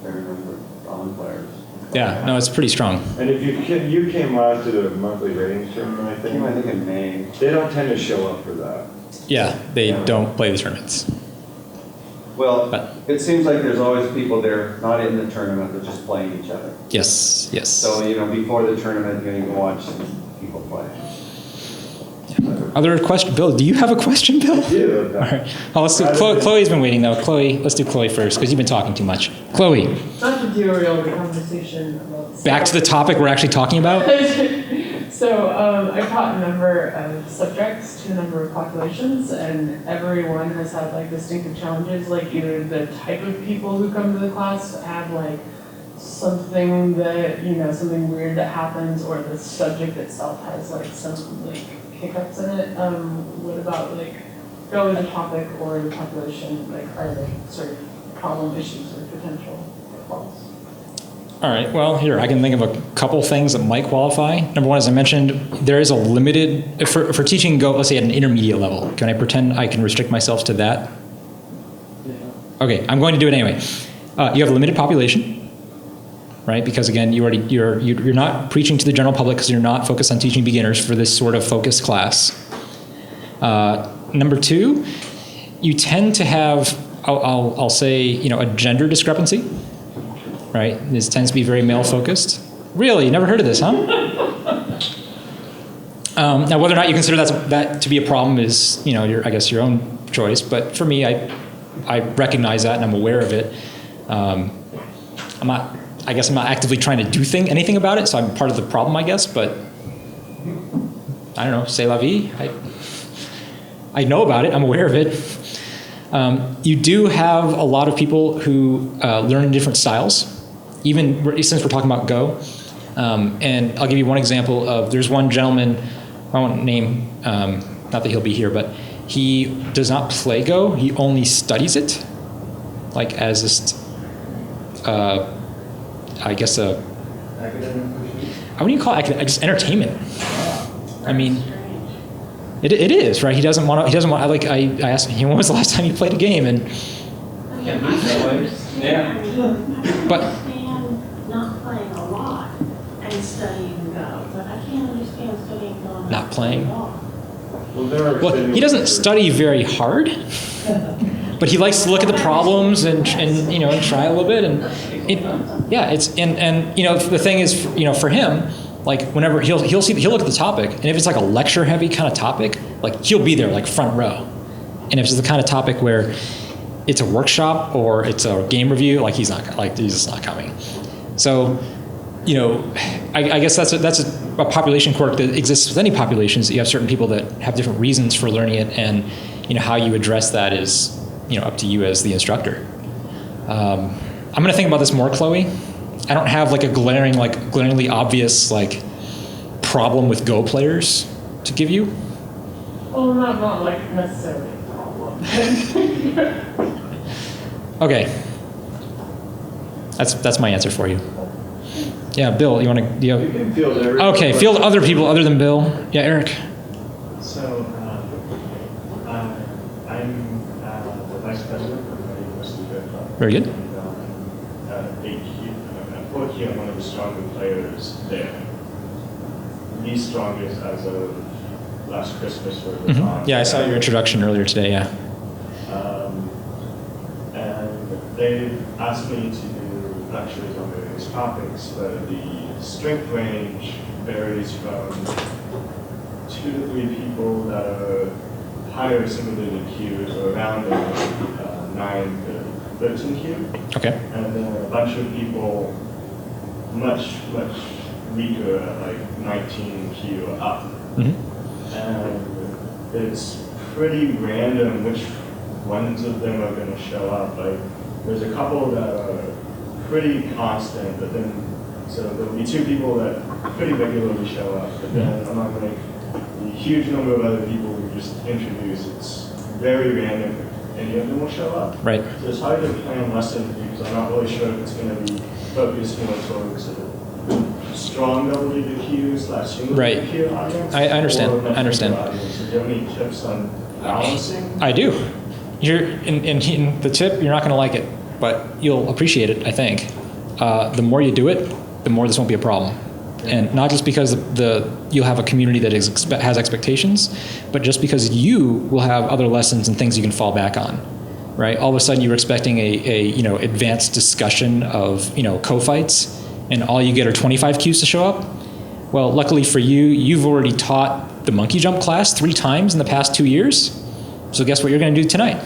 fair number of Dawn players. Yeah, no, it's pretty strong. And if you came last to the monthly ratings tournament, I think in May. They don't tend to show up for that. Yeah, they don't play the tournaments. Well, it seems like there's always people there, not in the tournament, but just playing each other. Yes. So, before the tournament, you can watch some people play. Other question, Bill? Do you have a question, Bill? I do. All right. Well, let's do. Chloe's been waiting though. Chloe, let's do Chloe first because you've been talking too much. Chloe. Not to derail the conversation about. Back to the topic we're actually talking about. So I taught a number of subjects to a number of populations, and everyone has had like distinctive challenges. Like either the type of people who come to the class have like something that something weird that happens, or the subject itself has like some like hiccups in it. What about like go with the topic or the population? Like are there sort of problem issues or potential pitfalls? All right, well, here, I can think of a couple things that might qualify. Number one, as I mentioned, there is a limited, for teaching Go, let's say at an intermediate level, can I pretend I can restrict myself to that? Yeah. Okay, I'm going to do it anyway. You have a limited population, right? Because again, you're not preaching to the general public because you're not focused on teaching beginners for this sort of focused class. Number two, you tend to have, I'll say, a gender discrepancy. Right? This tends to be very male-focused. Really? Never heard of this, huh? Now, whether or not you consider that to be a problem is, I guess your own choice. But for me, I recognize that and I'm aware of it. I'm not actively trying to do anything about it, so I'm part of the problem, I guess. But I don't know. C'est la vie. I know about it. I'm aware of it. You do have a lot of people who learn in different styles. Even since we're talking about Go, and I'll give you one example of, there's one gentleman, I won't name, not that he'll be here, but he does not play Go, he only studies it, like as just, I guess I wouldn't even call it just entertainment. I mean, it is, right? He doesn't want, I asked him, when was the last time you played a game? And yeah. But not playing a lot and studying Go, but I can't understand studying Go and not playing. Well, he doesn't study very hard, but he likes to look at the problems and try a little bit. And the thing is, for him, like whenever he'll look at the topic, and if it's like a lecture heavy kind of topic, like he'll be there like front row. And if it's the kind of topic where it's a workshop or it's a game review, like he's just not coming. So, I guess that's a population quirk that exists with any populations. That you have certain people that have different reasons for learning it, and how you address that is up to you as the instructor. I'm going to think about this more, Chloe, I don't have like a glaringly obvious like problem with Go players to give you. Well, not like necessarily a problem. Okay. That's my answer for you. Yeah, Bill, you want to? You can field everyone. Okay, field other people other than Bill. Yeah, Eric. So, I'm the vice president of the University of Diversifying. Very good. And, unfortunately, I'm one of the stronger players there. The strongest as of last Christmas or the time. Yeah, I saw your introduction earlier today, yeah. And they asked me to do lectures on various topics, but the strength range varies from 2 to 3 people that are higher single-digit Q to around 9 to 13 Q. Okay. And then a bunch of people much weaker at like 19 Q or up. And it's pretty random which ones of them are going to show up. Like, there's a couple that are pretty constant, but then, so there'll be 2 people that pretty regularly show up, but then among like the huge number of other people we just introduced, it's very random if any of them will show up. Right. So it's hard to plan lessons because I'm not really sure if it's going to be focused more towards a strong double-digit Q / single-digit Q audience. I understand. Or much I understand. bigger audience. So do you have any tips on balancing? I do. You're in the tip. You're not going to like it, but you'll appreciate it. I think. The more you do it, the more this won't be a problem. And not just because you'll have a community that has expectations, but just because you will have other lessons and things you can fall back on, right? All of a sudden you were expecting a advanced discussion of co-fights, and all you get are 25 Qs to show up. Well, luckily for you, you've already taught the monkey jump class 3 times in the past 2 years. So guess what you're going to do tonight?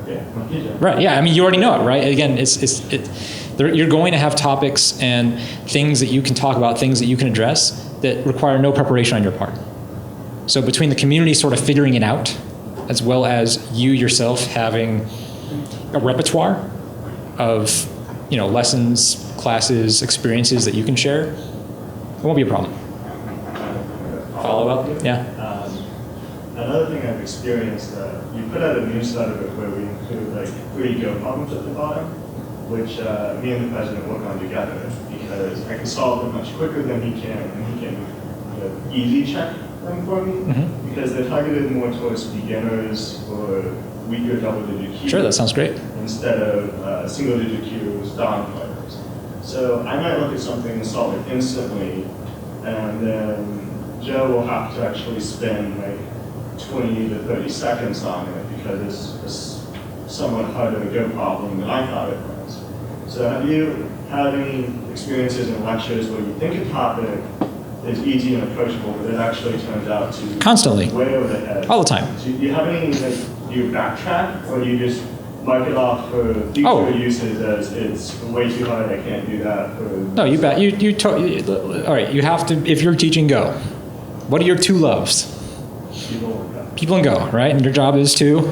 Okay, monkey jump. Right. Yeah. I mean, you already know it, right? Again, you're going to have topics and things that you can talk about, things that you can address that require no preparation on your part. So between the community sort of figuring it out, as well as you yourself having a repertoire of, lessons, classes, experiences that you can share, it won't be a problem. Follow up? Yeah. Another thing I've experienced, you put out a newsletter where we include like 3 Go problems at the bottom, which me and the president work on together because I can solve them much quicker than he can, and he can easy check them for me because they're targeted more towards beginners or weaker double-digit Qs. Sure, that sounds great. Instead of single-digit Qs, down players. So I might look at something and solve it instantly, and then Joe will have to actually spend like 20 to 30 seconds on it because it's somewhat harder to go problem than I thought it was. So have you had any experiences in lectures where you think a topic is easy and approachable, but it actually turns out to be Constantly. way over the head? All the time. So do you have any, do you backtrack, or do you just mark it off for future uses as it's way too hard, I can't do that? No, you bet. All right, you have to, if you're teaching Go, what are your 2 loves? People and Go, right? And your job is to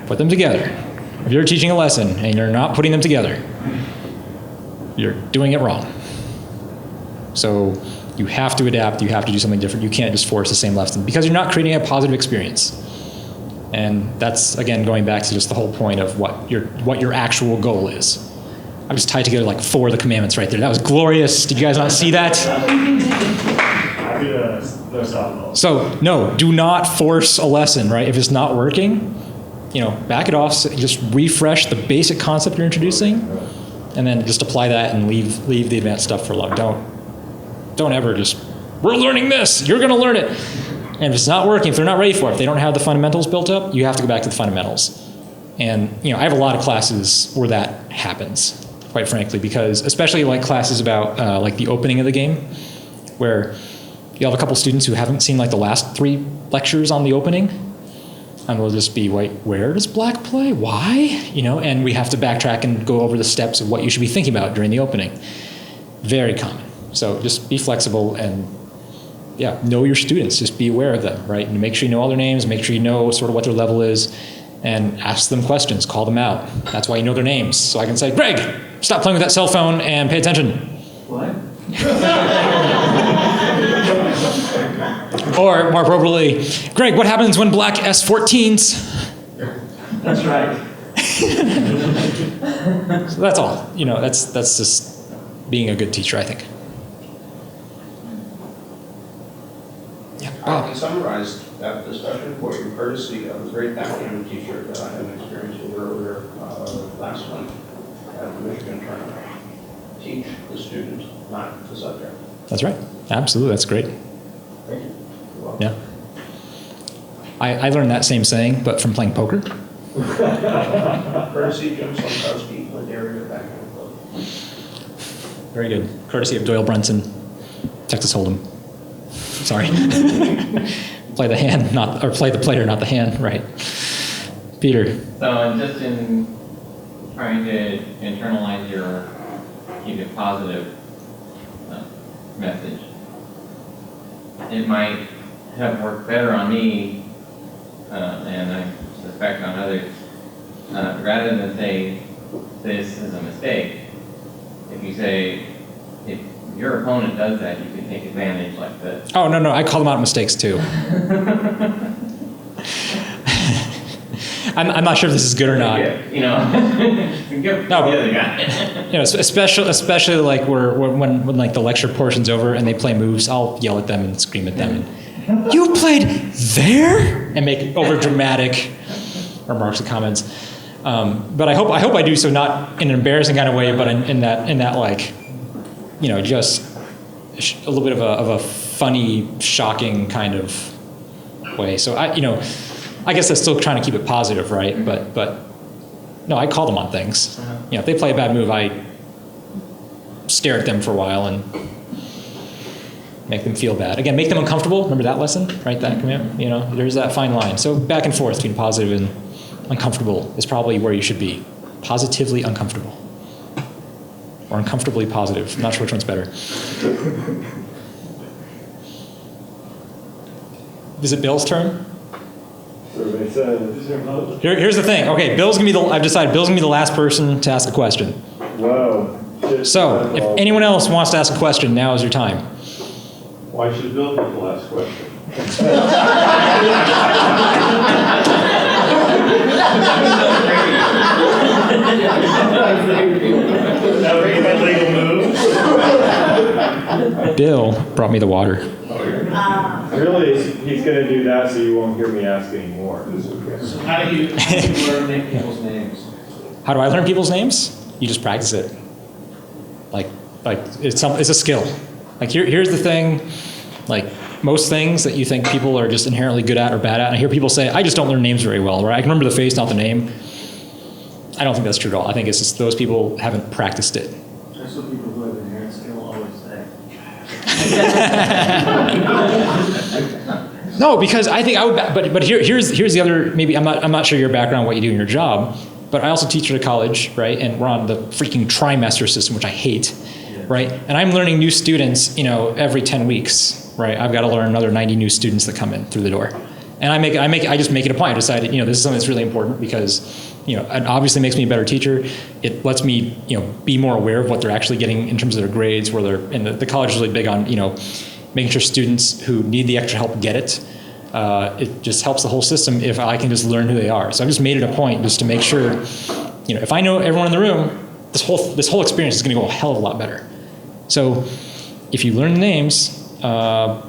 put them together. If you're teaching a lesson and you're not putting them together, you're doing it wrong. So you have to adapt, you have to do something different. You can't just force the same lesson because you're not creating a positive experience. And that's, again, going back to just the whole point of what your actual goal is. I just tied together like 4 of the commandments right there. That was glorious. Did you guys not see that? So no, do not force a lesson, right? If it's not working, back it off, just refresh the basic concept you're introducing, and then just apply that and leave the advanced stuff for long. Don't ever just, we're learning this, you're gonna learn it. And if it's not working, if they're not ready for it, if they don't have the fundamentals built up, you have to go back to the fundamentals. And I have a lot of classes where that happens, quite frankly, because especially like classes about like the opening of the game, where you have a couple students who haven't seen like the last 3 lectures on the opening, and they'll just be, wait, where does black play? Why? And we have to backtrack and go over the steps of what you should be thinking about during the opening. Very common. So just be flexible and know your students. Just be aware of them, right? And make sure you know all their names, make sure you know sort of what their level is, and ask them questions, call them out. That's why you know their names. So I can say, Greg, stop playing with that cell phone and pay attention. What? Or more appropriately, Greg, what happens when black S14s? That's right. So that's all. You know, that's just being a good teacher, I think. I can summarize that discussion for you, courtesy of a great backgammon teacher that I had an experience with earlier last month at the Michigan tournament. Teach the student, not the subject. That's right. Absolutely, that's great. Thank you. You're welcome. Yeah. I learned that same saying, but from playing poker. Courtesy Jim Slomkowski, Ladarian Backgammon Club. Very good. Courtesy of Doyle Brunson, Texas Hold'em. Sorry. Play the hand, play the player, not the hand. Right. Peter. So just in trying to internalize keep it positive message, it might have worked better on me, and I suspect on others, rather than say this is a mistake. If you say, if your opponent does that, you can take advantage like this. Oh, no, I call them out mistakes too. I'm not sure if this is good or not. You know, give the other guy. You know, especially like when like the lecture portion's over and they play moves, I'll yell at them and scream at them. And, you played there, and make over dramatic remarks and comments. But I hope I do so not in an embarrassing kind of way, but in that like, you know, just a little bit of a funny, shocking kind of way. So I guess I'm still trying to keep it positive, right? But no, I call them on things. You know, if they play a bad move, I stare at them for a while and make them feel bad. Again, make them uncomfortable. Remember that lesson, right? That command. You know, there's that fine line. So back and forth between positive and uncomfortable is probably where you should be. Positively uncomfortable. Or uncomfortably positive. I'm not sure which one's better. Is it Bill's turn? Survey says. Here's the thing. Okay, I've decided Bill's gonna be the last person to ask a question. Whoa. So, if anyone else wants to ask a question, now is your time. Why should Bill be the last question? Bill brought me the water. Really, he's going to do that so you won't hear me ask anymore. So how do you learn people's names? How do I learn people's names? You just practice it. Like it's a skill. Like here's the thing. Like most things that you think people are just inherently good at or bad at, and I hear people say, I just don't learn names very well, right? I can remember the face, not the name. I don't think that's true at all. I think it's just those people haven't practiced it. That's what people who have inherent skill always say. No, because I think I would. But here's the other. Maybe I'm not sure your background, what you do in your job, but I also teach at a college, right? And we're on the freaking trimester system, which I hate, right? And I'm learning new students, every 10 weeks, right? I've got to learn another 90 new students that come in through the door, and I just make it a point. I decided, this is something that's really important because, it obviously makes me a better teacher. It lets me, be more aware of what they're actually getting in terms of their grades. Where they're, and the college is really big on, making sure students who need the extra help get it. It just helps the whole system if I can just learn who they are. So I've just made it a point just to make sure, if I know everyone in the room, this whole experience is going to go a hell of a lot better. So if you learn the names, the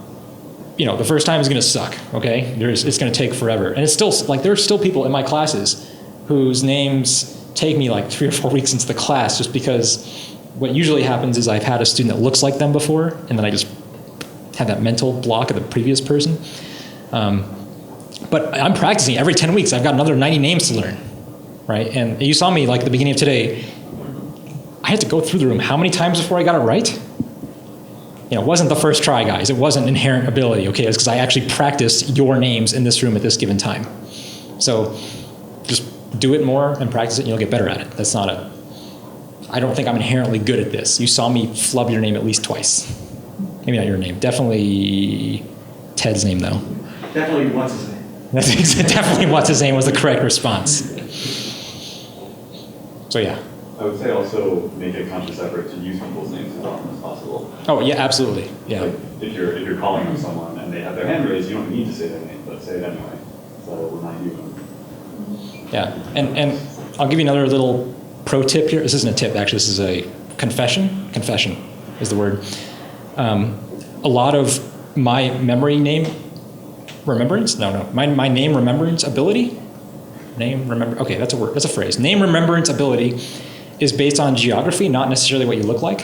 first time is going to suck. Okay, it's going to take forever, and it's still like there's still people in my classes whose names take me like 3 or 4 weeks into the class just because what usually happens is I've had a student that looks like them before, and then I just have that mental block of the previous person. But I'm practicing every 10 weeks. I've got another 90 names to learn, right? And you saw me like at the beginning of today, I had to go through the room how many times before I got it right? It wasn't the first try, guys. It wasn't inherent ability, okay? It's because I actually practiced your names in this room at this given time. So just do it more and practice it and you'll get better at it. I don't think I'm inherently good at this. You saw me flub your name at least twice. Maybe not your name. Definitely Ted's name, though. Definitely what's his name? That's definitely what's his name was the correct response. So yeah. I would say also make a conscious effort to use people's names as often as possible. Oh yeah, absolutely. Yeah. Like if you're calling on someone and they have their hand raised, you don't need to say their name, but say it anyway. So it'll remind you. Yeah, and I'll give you another little pro tip here. This isn't a tip, actually. This is a confession. Confession is the word. A lot of my memory name remembrance? No. My name remembrance ability? Name remember, okay, that's a word, that's a phrase. Name remembrance ability is based on geography, not necessarily what you look like,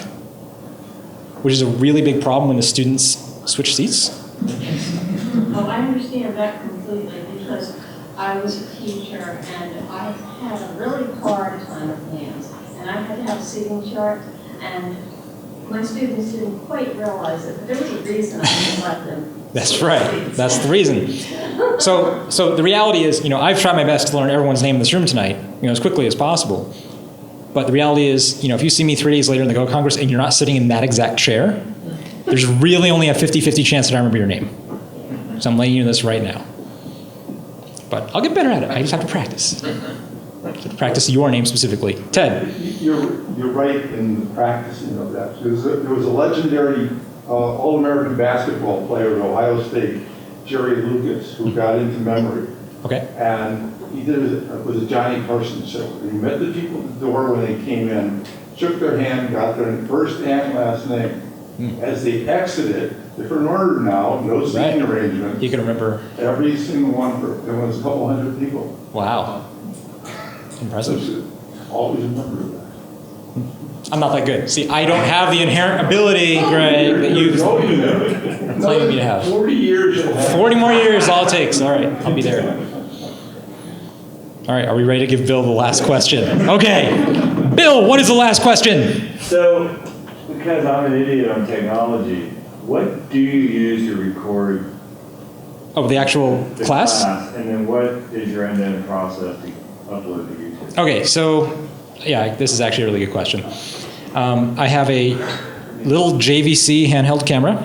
which is a really big problem when the students switch seats. Oh, I understand that completely because I was a teacher and I had a really hard time with names. And I had to have a seating chart and my students didn't quite realize it, but there was a reason I didn't let them. That's right. That's the reason. So the reality is, I've tried my best to learn everyone's name in this room tonight, as quickly as possible. But the reality is, if you see me 3 days later in the Go Congress and you're not sitting in that exact chair, there's really only a 50-50 chance that I remember your name. So I'm letting you know this right now. But I'll get better at it. I just have to practice. Practice your name specifically. Ted. You're right in the practicing of that. There was a legendary All-American basketball player at Ohio State, Jerry Lucas, who got into memory. Okay. And he did it with a Johnny Carson show. He met the people at the door when they came in, shook their hand, got their first and last name. As they exited, different order now, no seating arrangement. You can remember every single one. There was a couple hundred people. Wow. Impressive. Always remember that. I'm not that good. See, I don't have the inherent ability, Greg, that you claim me to have. 40 years. 40 more years, all it takes. All right, I'll be there. All right, are we ready to give Bill the last question? Okay. Bill, what is the last question? So, because I'm an idiot on technology, what do you use to record the actual class? And then what is your end-to-end process to upload to YouTube? Okay, so, yeah, this is actually a really good question. I have a little JVC handheld camera,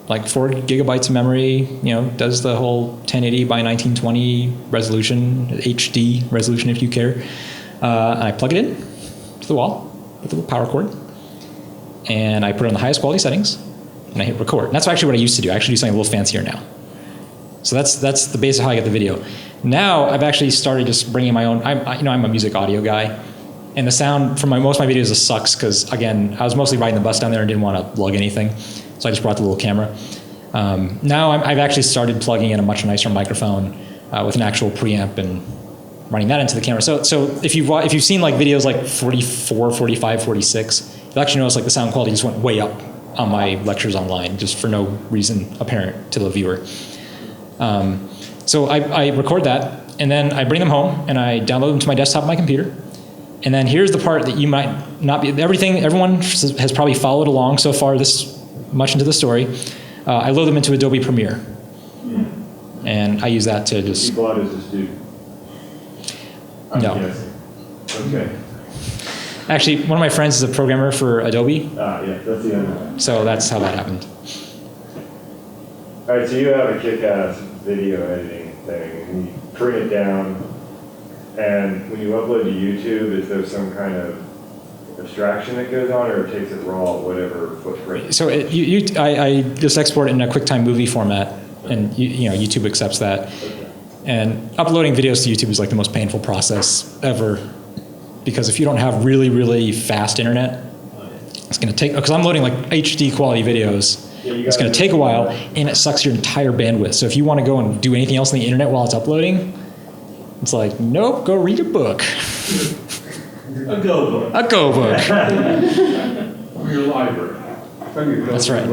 like 4 gigabytes of memory, does the whole 1080 by 1920 resolution, HD resolution if you care. And I plug it in to the wall with a little power cord. And I put it on the highest quality settings, and I hit record. And that's actually what I used to do. I actually do something a little fancier now. So that's the base of how I get the video. Now I've actually started just bringing my own. I'm a music audio guy, and the sound from most of my videos just sucks because again I was mostly riding the bus down there and didn't want to lug anything, so I just brought the little camera. Now I've actually started plugging in a much nicer microphone with an actual preamp and running that into the camera. So if you've seen like videos like 44, 45, 46, you'll actually notice like the sound quality just went way up on my lectures online just for no reason apparent to the viewer. So I record that, and then I bring them home, and I download them to my desktop on my computer. And then here's the part that you might not be, everyone has probably followed along so far this much into the story. I load them into Adobe Premiere. And I use that to just... You bought as a student? No. Okay. Actually, one of my friends is a programmer for Adobe. Yeah, that's the other one. So that's how that happened. All right, so you have a kick-ass video editing thing, and you print it down, and when you upload to YouTube, is there some kind of abstraction that goes on, or it takes it raw, whatever footprint? So I just export it in a QuickTime movie format, and YouTube accepts that. Okay. And uploading videos to YouTube is like the most painful process ever, because if you don't have really, really fast internet, it's going to take, because I'm loading like HD quality videos, it's going to take a while, and it sucks your entire bandwidth. So if you want to go and do anything else on the internet while it's uploading, it's like, nope, go read a book. A Go book. A Go book. From your library. That's right.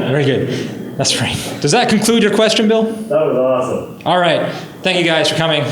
Very good. That's right. Does that conclude your question, Bill? That was awesome. All right. Thank you guys for coming.